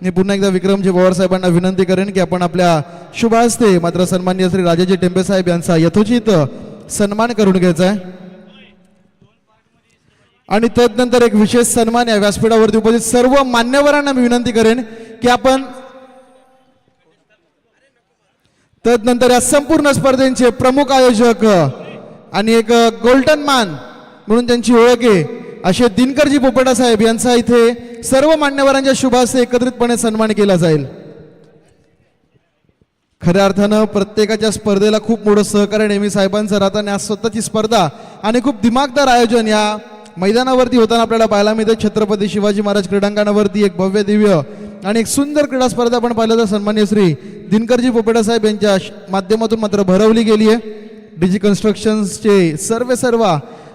मी पुन्हा एकदा विक्रमजी पवार साहेबांना विनंती करेन की आपण आपल्या शुभ हस्ते मात्र सन्माननीय श्री राजेजी टेंबे साहेब यांचा यथोचित सन्मान करून घ्यायचा आहे. आणि तदनंतर एक विशेष सन्मान या व्यासपीठावरती उपस्थित सर्व मान्यवरांना मी विनंती करेन की आपण तदनंतर या संपूर्ण स्पर्धेचे प्रमुख आयोजक आणि एक गोल्डन मॅन म्हणून त्यांची ओळख आहे असे दिनकरजी पोपेटा साहेब यांचा इथे सर्व मान्यवरांच्या शुभ हस्ते एकत्रितपणे सन्मान केला जाईल. खऱ्या अर्थानं प्रत्येकाच्या स्पर्धेला खूप मोठं सहकार्य नेहमी साहेबांचं राहतं आणि आज स्वतःची स्पर्धा आणि खूप दिमागदार आयोजन या मैदानावरती होताना आपल्याला पाहायला मिळते. छत्रपती शिवाजी महाराज क्रीडांगणावरती एक भव्य दिव्य आणि एक सुंदर क्रीडा स्पर्धा आपण पाहिलं तर सन्माननीय श्री दिनकरजी पोपेटा साहेब यांच्या माध्यमातून मात्र भरवली गेली आहे. डीजी कन्स्ट्रक्शन्सचे सर्व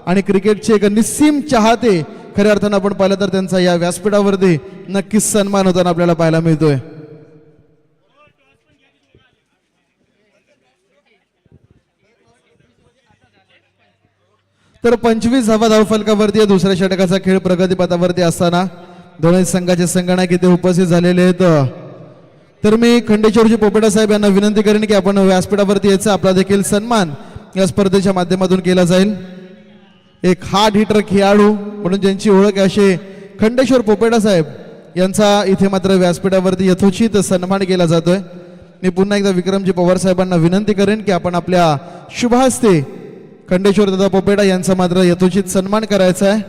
आणि क्रिकेटचे एक निस्सीम चाहते खऱ्या अर्थानं आपण पाहिलं तर त्यांचा या व्यासपीठावरती नक्कीच सन्मान होताना आपल्याला पाहायला मिळतोय. तर 25 धावा धावफलकावरती दुसऱ्या षटकाचा खेळ प्रगतीपथावरती असताना दोन्ही संघाचे संगणक इथे उपस्थित झालेले आहेत. तर मी खंडेश्वरजी पोपेटा साहेब यांना विनंती करेन की आपण व्यासपीठावरती यायचा आपला देखील सन्मान या स्पर्धेच्या माध्यमातून केला जाईल. एक हार्ड हिटर खेळाडू म्हणून ज्यांची ओळख असे खंडेश्वर पोपेटा साहेब यांचा इथे मात्र व्यासपीठावरती यथोचित सन्मान केला जातोय. मी पुन्हा एकदा विक्रमजी पवार साहेबांना विनंती करेन की आपण आपल्या शुभ हस्ते खंडेश्वर दादा पोपेटा यांचा मात्र यथोचित सन्मान करायचा आहे.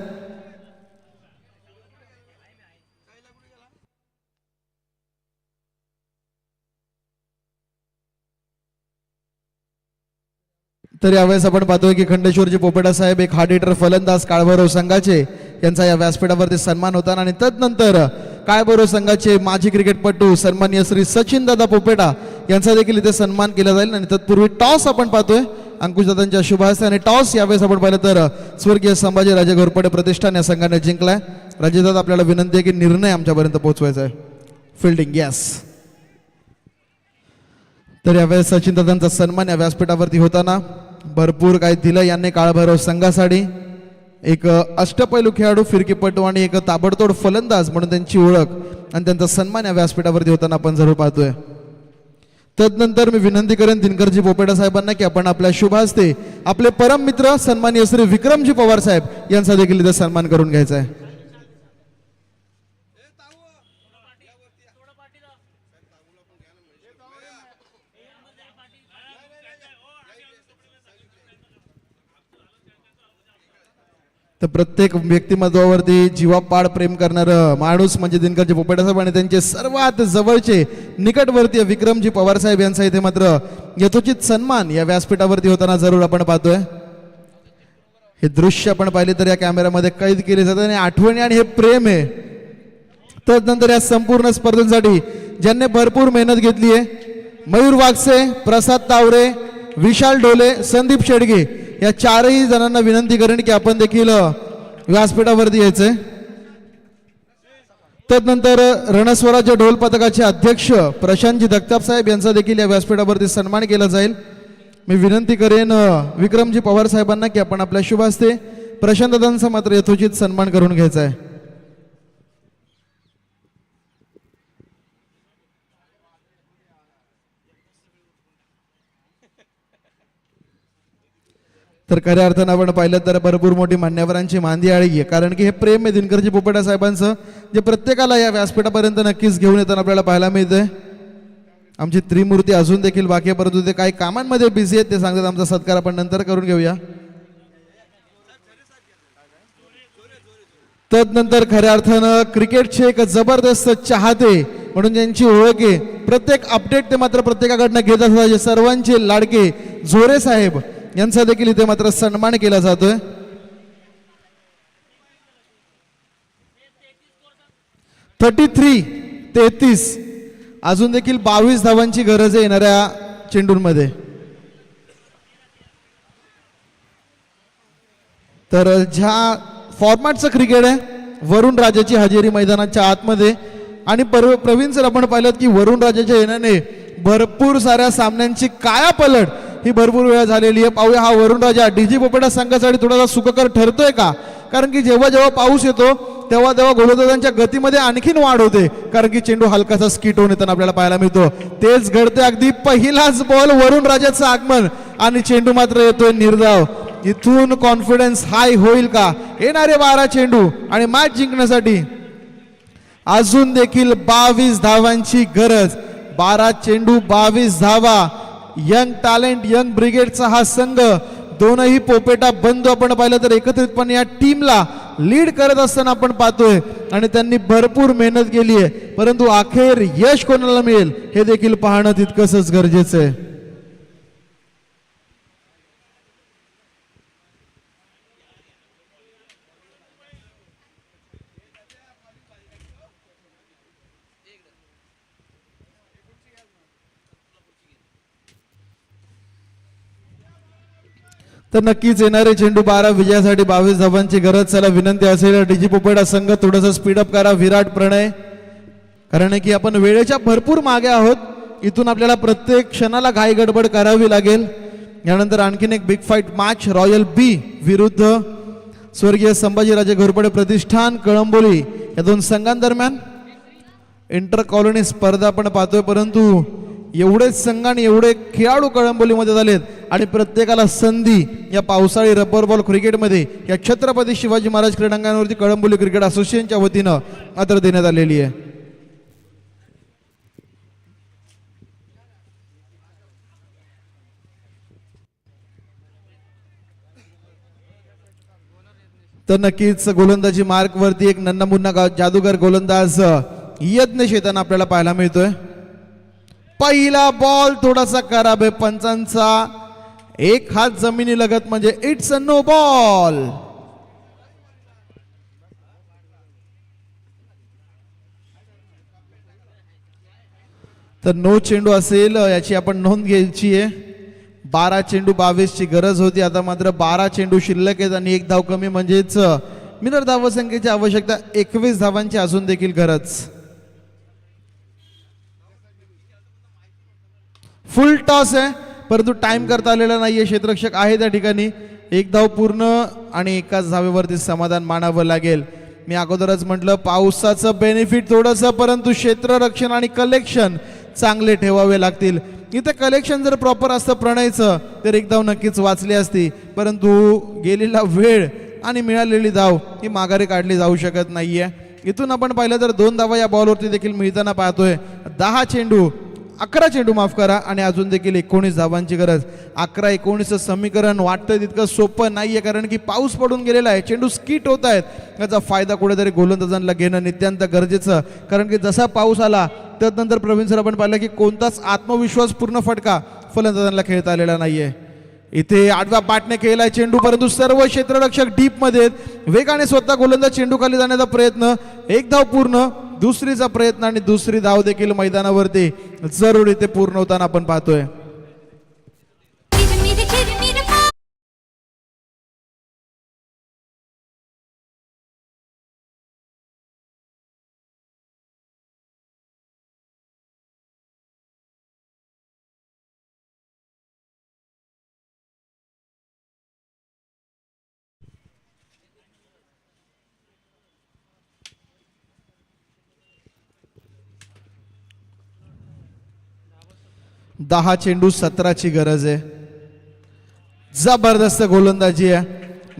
तर यावेळेस आपण पाहतोय की खंडेश्वरजी पोपेटा साहेब एक हार्ड हिटर फलंदाज काळभैरव संघाचे यांचा या व्यासपीठावरती सन्मान होताना आणि तदनंतर काळभैरव संघाचे माजी क्रिकेटपटू सन्माननीय श्री सचिन दादा पोपेटा यांचा देखील इथे सन्मान केला जाईल. आणि तत्पूर्वी टॉस आपण पाहतोय अंकुशदादांच्या शुभ हस्ते आणि टॉस यावेळेस आपण पाहिलं तर स्वर्गीय संभाजीराजे घोरपडे प्रतिष्ठान या संघाने जिंकलाय. राजेदादा आपल्याला विनंती आहे की निर्णय आमच्यापर्यंत पोहोचवायचा आहे. Fielding yes. तर यावेळेस सचिन दादांचा सन्मान या व्यासपीठावरती होताना भरपूर काही दिलं यांनी काळभैरव संघासाठी. एक अष्टपैलू खेळाडू फिरकीपटू आणि एक ताबडतोड फलंदाज म्हणून त्यांची ओळख आणि त्यांचा सन्मान या व्यासपीठावरती होताना आपण जरूर पाहतोय. तदनंतर मी विनंती करेन दिनकरजी पोपेटा साहेबांना की आपण आपल्या शुभ हस्ते आपले परम मित्र सन्माननीय श्री विक्रमजी पवार साहेब यांचा देखील इथे सन्मान करून घ्यायचा आहे. तर प्रत्येक व्यक्तिमत्वावरती जीवापाड प्रेम करणारं माणूस म्हणजे दिनकरजी पोपेटा साहेब आणि त्यांचे सर्वात जवळचे निकटवर्तीय विक्रमजी पवार साहेब यांचा इथे मात्र यथोचित सन्मान या व्यासपीठावरती होताना जरूर आपण पाहतोय. हे दृश्य आपण पाहिले तर या कॅमेऱ्यामध्ये कैद केले जाते आणि आठवणी आणि हे प्रेम आहे. तदनंतर या संपूर्ण स्पर्धेसाठी ज्यांनी भरपूर मेहनत घेतली आहे मयूर वागसे, प्रसाद तावरे, विशाल ढोले, संदीप शेडगे या चारही जणांना विनंती करेन की आपण देखील व्यासपीठावरती यायचंय. तदनंतर रणस्वराज्य ढोल पथकाचे अध्यक्ष प्रशांतजी जगताप साहेब यांचा देखील या व्यासपीठावरती सन्मान केला जाईल. मी विनंती करेन विक्रमजी पवार साहेबांना की आपण आपल्या शुभ हस्ते प्रशांत दादांचा मात्र यथोचित सन्मान करून घ्यायचा आहे. तर खऱ्या अर्थानं आपण पाहिलं तर भरपूर मोठी मान्यवरांची मांदी आळी आहे. कारण की हे प्रेम आहे दिनकरजी पोपेटा साहेबांचं जे प्रत्येकाला या व्यासपीठापर्यंत नक्कीच घेऊन येताना आपल्याला पाहायला मिळतंय. आमची त्रिमूर्ती अजून देखील बाकी आहे परंतु ते काही कामांमध्ये बिझी आहेत ते सांगतात. आमचा सत्कार आपण नंतर करून घेऊया. तदनंतर खऱ्या अर्थानं क्रिकेटचे एक जबरदस्त चाहते म्हणून ज्यांची ओळख आहे प्रत्येक अपडेट ते मात्र प्रत्येकाकडनं घेत असतात सर्वांचे लाडके झोरे साहेब यांचा देखील इथे मात्र सन्मान केला जातोय. 33 अजून देखील 22 धावांची गरज आहे येणाऱ्या चेंडूंमध्ये. तर ज्या फॉर्मॅटचं क्रिकेट आहे वरुण राजाची हजेरी मैदानाच्या आतमध्ये आणि प्रवीण सर आपण पाहिलं की वरुण राजाच्या येण्याने भरपूर साऱ्या सामन्यांची कायापलट ही भरपूर वेळा झालेली आहे. पाहूया हा वरुण राजा डीजी पोपेटा संघासाठी थोडासा सुखकर ठरतोय का, कारण की जेव्हा जेव्हा पाऊस येतो तेव्हा तेव्हा गोलंदाजांच्या गतीमध्ये आणखीन वाढ होते, कारण की चेंडू हलकासा स्किट होऊन येताना आपल्याला पाहायला मिळतो. तेच घडते, अगदी पहिलाच बॉल वरुण राजाचं आगमन आणि चेंडू मात्र येतोय निर्धाव. इथून कॉन्फिडन्स हाय होईल का, येणारे 12 चेंडू आणि मॅच जिंकण्यासाठी अजून देखील 22 धावांची गरज. 12 चेंडू 22 धावा. यंग टॅलेंट यंग ब्रिगेडचा हा संघ, दोनही पोपेटा बंधू आपण पाहिलं तर एकत्रितपणे या टीमला लीड करत असताना आपण पाहतोय आणि त्यांनी भरपूर मेहनत केली आहे, परंतु अखेर यश कोणाला मिळेल हे देखील पाहणं तितकंच गरजेचं आहे. तर नक्कीच येणारे चेंडू 12 विजयासाठी 22 धावांची गरज. चला विनंती असेल डीजी पोपेटा संघ थोडंसं स्पीडअप करा. विराट प्रणय, कारण की आपण वेळेच्या भरपूर मागे आहोत. इथून आपल्याला प्रत्येक क्षणाला घाई गडबड करावी लागेल. यानंतर आणखीन एक बिग फाईट मॅच रॉयल बी विरुद्ध स्वर्गीय संभाजीराजे घोरपडे प्रतिष्ठान कळंबोली या दोन संघांदरम्यान इंटर कॉलनी स्पर्धा आपण पाहतोय, परंतु एवढेच संघ आणि एवढे खेळाडू कळंबोलीमध्ये झालेत आणि प्रत्येकाला संधी या पावसाळी रबर बॉल क्रिकेटमध्ये या छत्रपती शिवाजी महाराज क्रीडांगणावरती कळंबोली क्रिकेट असोसिएशनच्या वतीनं मात्र देण्यात आलेली आहे. तर नक्कीच गोलंदाजी मार्क वरती एक नन्ना मुन्ना जादूगर गोलंदाज यज्ञ शेताना आपल्याला पाहायला मिळतोय. पहिला बॉल थोडासा खराब आहे, पंचांचा एक हात जमिनी लगत म्हणजे इट्स अ नो बॉल. तर नो चेंडू असेल याची आपण नोंद घ्यायची आहे. 12 चेंडू 22 ची गरज होती, आता मात्र 12 चेंडू शिल्लक आहेत आणि एक धाव कमी म्हणजेच मिनर धावसंख्येची आवश्यकता 21 धावांची अजून देखील गरज. फुल टॉस आहे, परंतु टाइम करता आलेला नाहीये. क्षेत्ररक्षक आहे त्या ठिकाणी. एक धाव पूर्ण आणि एकाच धावेवरती समाधान मानावं लागेल. मी अगोदरच म्हटलं पावसाचं बेनिफिट थोडंसं, परंतु क्षेत्ररक्षण आणि कलेक्शन चांगले ठेवावे लागतील. इथे कलेक्शन जर प्रॉपर असतं प्रणयचं तर एक धाव नक्कीच वाचली असती, परंतु गेलेला वेळ आणि मिळालेली धाव ही माघारी काढली जाऊ शकत नाहीये. इथून आपण पाहिलं तर 2 धावा या बॉलवरती देखील मिळताना पाहतोय. 11 चेंडू माफ करा आणि अजून देखील 19 धावांची गरज. 11-19 समीकरण वाटतं तितकं सोपं नाहीये, कारण की पाऊस पडून गेलेला आहे, चेंडू स्किट होत आहेत. याचा फायदा कुठेतरी गोलंदाजांना घेणं नित्यांत गरजेचं, कारण की जसा पाऊस आला त्यानंतर प्रवीण सर आपण पाहिलं की कोणताच आत्मविश्वास पूर्ण फटका फलंदाजांना खेळता आलेला नाहीये. इथे आडव्या बॅटने खेळलाय चेंडू, परंतु सर्व क्षेत्ररक्षक डीप मध्ये वेगाने स्वतः गोलंदाज चेंडू खाली जाण्याचा प्रयत्न. एक धाव पूर्ण, दुसरीचा प्रयत्न आणि दुसरी धाव देखील मैदानावरती जरूर इथे पूर्ण होताना आपण पाहतोय. दहा चेंडू 17ची गरज आहे. जबरदस्त गोलंदाजी आहे.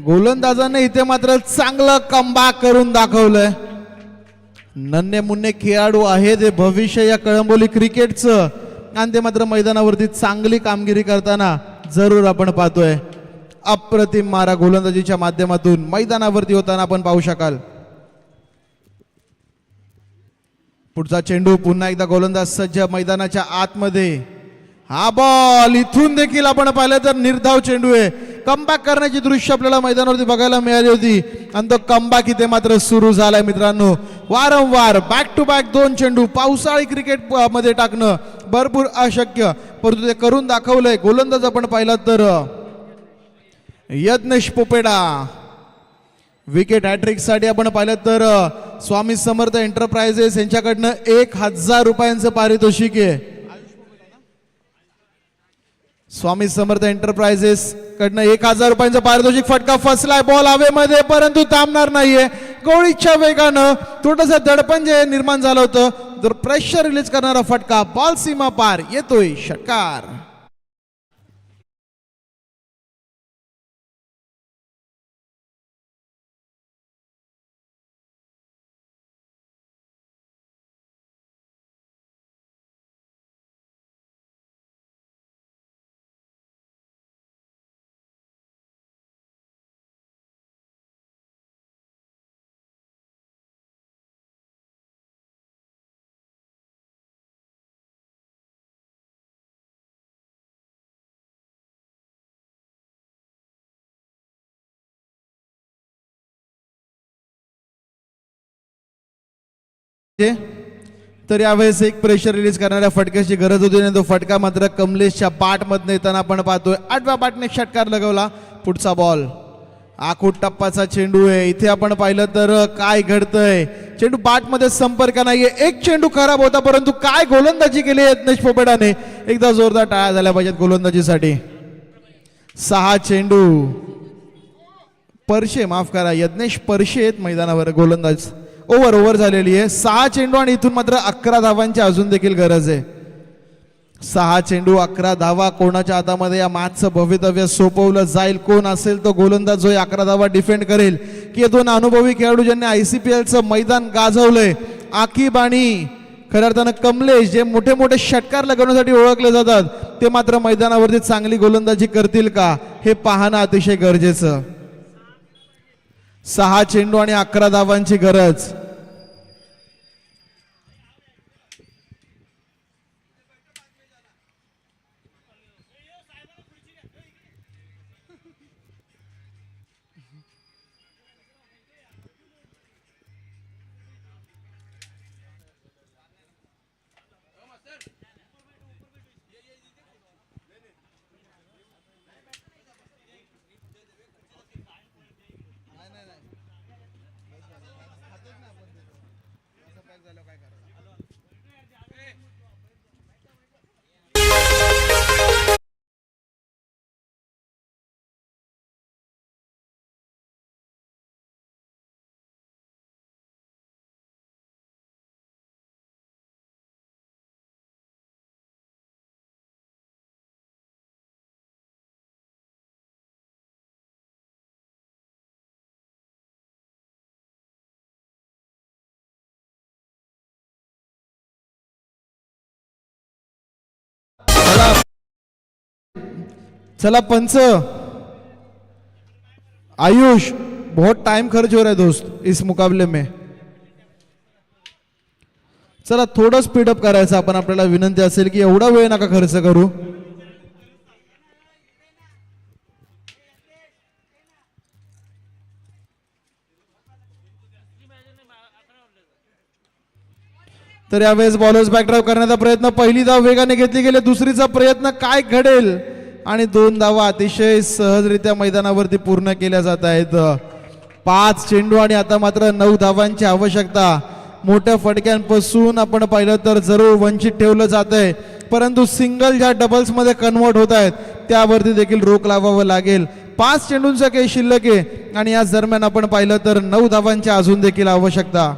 गोलंदाजाने इथे मात्र चांगलं कमबॅक करून दाखवलंय. नन्हे मुन्ने खेळाडू आहेत, हे भविष्य या कळंबोली क्रिकेटचं, आणि ते मात्र मैदानावरती चांगली कामगिरी करताना जरूर आपण पाहतोय. अप्रतिम मारा गोलंदाजीच्या माध्यमातून मैदानावरती होताना आपण पाहू शकाल. पुढचा चेंडू पुन्हा एकदा गोलंदाज सज्ज मैदानाच्या आतमध्ये. हा बॉल इथून देखील आपण पाहिलं तर निर्धाव चेंडू आहे. कमबॅक करण्याची दृश्य आपल्याला मैदानावरती बघायला मिळाली होती आणि तो कमबॅक इथे मात्र सुरू झालाय मित्रांनो. वारंवार बॅक टू बॅक 2 चेंडू पावसाळी क्रिकेट मध्ये टाकणं भरपूर अशक्य, परंतु ते करून दाखवलंय. गोलंदाज आपण पाहिला तर यज्ञेश पोपेडा. विकेट हॅट्रिक साठी आपण पाहिलं तर स्वामी समर्थ एंटरप्राइजेस यांच्याकडनं 1000 रुपयांचं पारितोषिक आहे. स्वामी समर्थ एंटरप्राइजेस कडनं 1000 रुपयांचं पारितोषिक. फटका फसलाय, बॉल हवेमध्ये परंतु थांबणार नाहीये. गोळीच्या वेगानं थोडस दडपण जे निर्माण झालं होतं, तर प्रेशर रिलीज करणारा फटका, बॉल सीमा पार, येतोय षटकार. तर यावेळेस एक प्रेशर रिलीज करणाऱ्या फटक्याची गरज होती आणि तो फटका मात्र कमलेशच्या बाट मधनं येताना आपण पाहतोय. 8व्या बाटने षटकार लगवला. पुढचा बॉल आखूट टप्पाचा चेंडू आहे. इथे आपण पाहिलं तर काय घडतंय, चेंडू बाट मध्ये संपर्क नाहीये. एक चेंडू खराब होता परंतु काय गोलंदाजी केली यज्ञेश पोपेटाने. एकदा जोरदार टाळ्या झाल्या पाहिजेत गोलंदाजीसाठी. 6 चेंडू परशे, माफ करा, यज्ञेश परशे आहेत मैदानावर गोलंदाज. ओव्हर झालेली आहे. 6 चेंडू आणि इथून मात्र 11 धावांची अजून देखील गरज आहे. 6 चेंडू 11 धावा. कोणाच्या हातामध्ये या मॅचचं भवितव्य सोपवलं जाईल, कोण असेल तो गोलंदाज जो 11 धावा डिफेंड करेल. की हे दोन अनुभवी खेळाडू ज्यांनी ICPLचं मैदान गाजवलंय, आकिब आणि खऱ्या अर्थानं कमलेश, जे मोठे मोठे षटकार लगवण्यासाठी ओळखले जातात, ते मात्र मैदानावरती चांगली गोलंदाजी करतील का हे पाहणं अतिशय गरजेचं. 6 चेंडू आणि 11 धावांची गरज. चला पंच आयुष, बहुत टाइम खर्च हो रहा है दोस्त इस मुकाबले में. चला थोडं स्पीडअप करायचं आपण. आपल्याला विनंती असेल की एवढा वेळ नका खर्च करू. तर यावेळेस बॉलर्स बॅकड्राईव्ह करण्याचा प्रयत्न. पहिली धाव वेगाने घेतली गेली. दुसरीचा प्रयत्न, काय घडेल. आणि 2 धावा अतिशय सहजरित्या मैदानावरती पूर्ण केल्या जात आहेत. 5 चेंडू आणि आता मात्र 9 धावांची आवश्यकता. मोठ्या फटक्यांपासून आपण पाहिलं तर जरूर वंचित ठेवलं जात आहे, परंतु सिंगल ज्या डबल्स मध्ये कन्वर्ट होत आहेत त्यावरती देखील रोख लावावं लागेल. 5 चेंडूंचा काही शिल्लक आहे आणि याच दरम्यान आपण पाहिलं तर 9 धावांची अजून देखील आवश्यकता.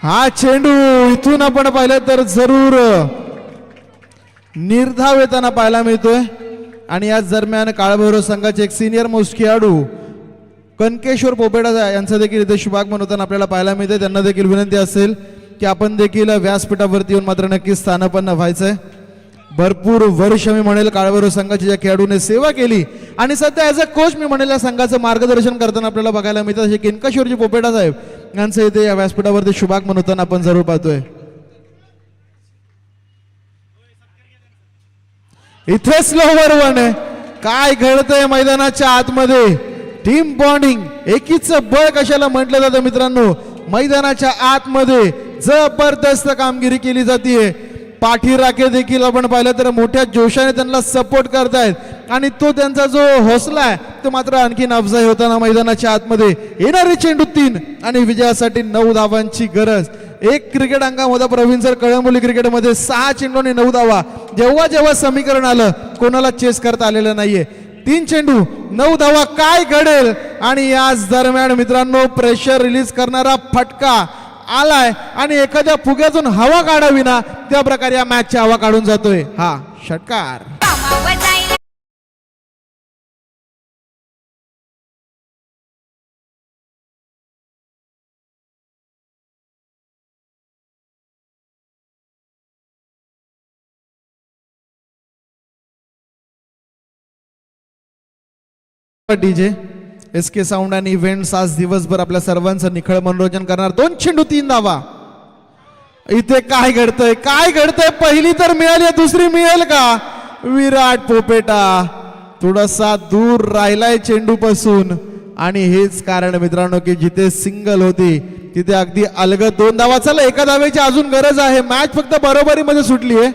हा चेंडू इथून आपण पाहिलं तर जरूर निर्धाव येताना पाहायला मिळतोय. आणि याच दरम्यान काळभैरव संघाचे एक सिनियर मोस्ट खेळाडू कनकेश्वर पोपेटा यांचं देखील इथे शुभागमन होताना आपल्याला पाहायला मिळते. त्यांना देखील विनंती असेल की आपण देखील व्यासपीठावरती येऊन मात्र नक्कीच स्थानापन्न व्हायचंय. भरपूर वर्ष मी म्हणेल काळभैरव संघाच्या ज्या खेळाडूने सेवा केली आणि सध्या ॲज अ कोच मी म्हणेल या संघाचं मार्गदर्शन करताना आपल्याला बघायला मिळतं. असे कनकेश्वरजी पोपेटा साहेब यांचं इथे या व्यासपीठावरती शुभागमन होताना आपण जरूर पाहतोय. इथे स्लोवर वन आहे. काय घडतंय मैदानाच्या आतमध्ये. टीम बॉन्डिंग, एकीचं बळ कशाला म्हटलं जातं मित्रांनो. मैदानाच्या आतमध्ये जबरदस्त कामगिरी केली जाते. पाठीराखे देखील आपण पाहिलं तर मोठ्या जोशाने त्यांना सपोर्ट करतायत आणि तो त्यांचा जो हौसला आहे तो मात्र आणखीन अफजाई होताना मैदानाच्या आतमध्ये. येणारे चेंडू 3 आणि विजयासाठी 9 धावांची गरज. एक क्रिकेट अंगामध्ये प्रवीण सर कळंबोली क्रिकेटमध्ये 6 चेंडू आणि 9 धावा जेव्हा जेव्हा समीकरण आलं कोणाला चेस करता आलेलं नाहीये. 3 चेंडू 9 धावा काय घडेल आणि याच दरम्यान मित्रांनो प्रेशर रिलीज करणारा फटका आलाय आणि एखाद्या फुग्यातून हवा काढावी ना त्या प्रकारे या मॅचची हवा काढून जातोय हा षटकार. डीजे एस के साऊंड आणि इव्हेंट्स आज दिवसभर आपल्या सर्वांचं निखळ मनोरंजन करणार. 2 चेंडू 3 धावा. इथे काय घडतंय काय घडतंय. पहिली तर मिळाली दुसरी मिळेल का. विराट पोपेटा थोडासा दूर राहिलाय चेंडू पासून आणि हेच कारण मित्रांनो की जिथे सिंगल होती तिथे अगदी अलगद 2 धावा. चला एका धावेची अजून गरज आहे. मॅच फक्त बरोबरीमध्ये सुटली आहे.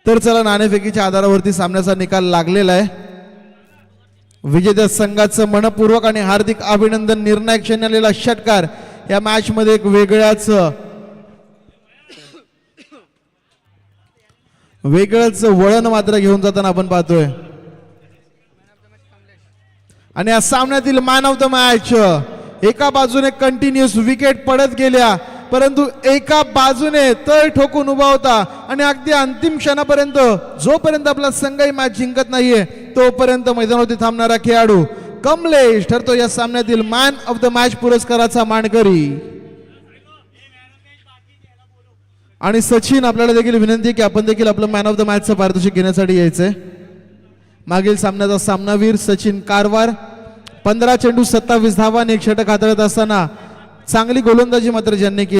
तर चला नाणेफेकीच्या आधारावरती सामन्याचा निकाल लागलेला आहे. विजेत्या संघाचं मनपूर्वक आणि हार्दिक अभिनंदन. निर्णायक क्षणी आलेला षटकार या मॅच मध्ये एक वेगळंच वळण मात्र घेऊन जाताना आपण पाहतोय. आणि या सामन्यातील मॅन ऑफ द मॅच एका बाजूने कंटिन्युअस विकेट पडत गेल्या परंतु एका बाजूने तळ ठोकून उभा होता आणि अगदी अंतिम क्षणापर्यंत जोपर्यंत आपला संघ ही मॅच जिंकत नाहीये तोपर्यंत मैदानावरती थांबणारा खेळाडू कमलेश ठरतो या सामन्यातील मॅन ऑफ द मॅच पुरस्काराचा मानकरी. आणि सचिन आपल्याला देखील विनंती की आपण देखील आपलं मॅन ऑफ द मॅचचं पारितोषिक घेण्यासाठी यायचंय. मागील सामन्याचा सामनावीर सचिन कारवार 15 चेंडू 27 धावा आणि 1 षटक हाताळत असताना चांगली गोलंदाजी मात्र ज्यांनी केली.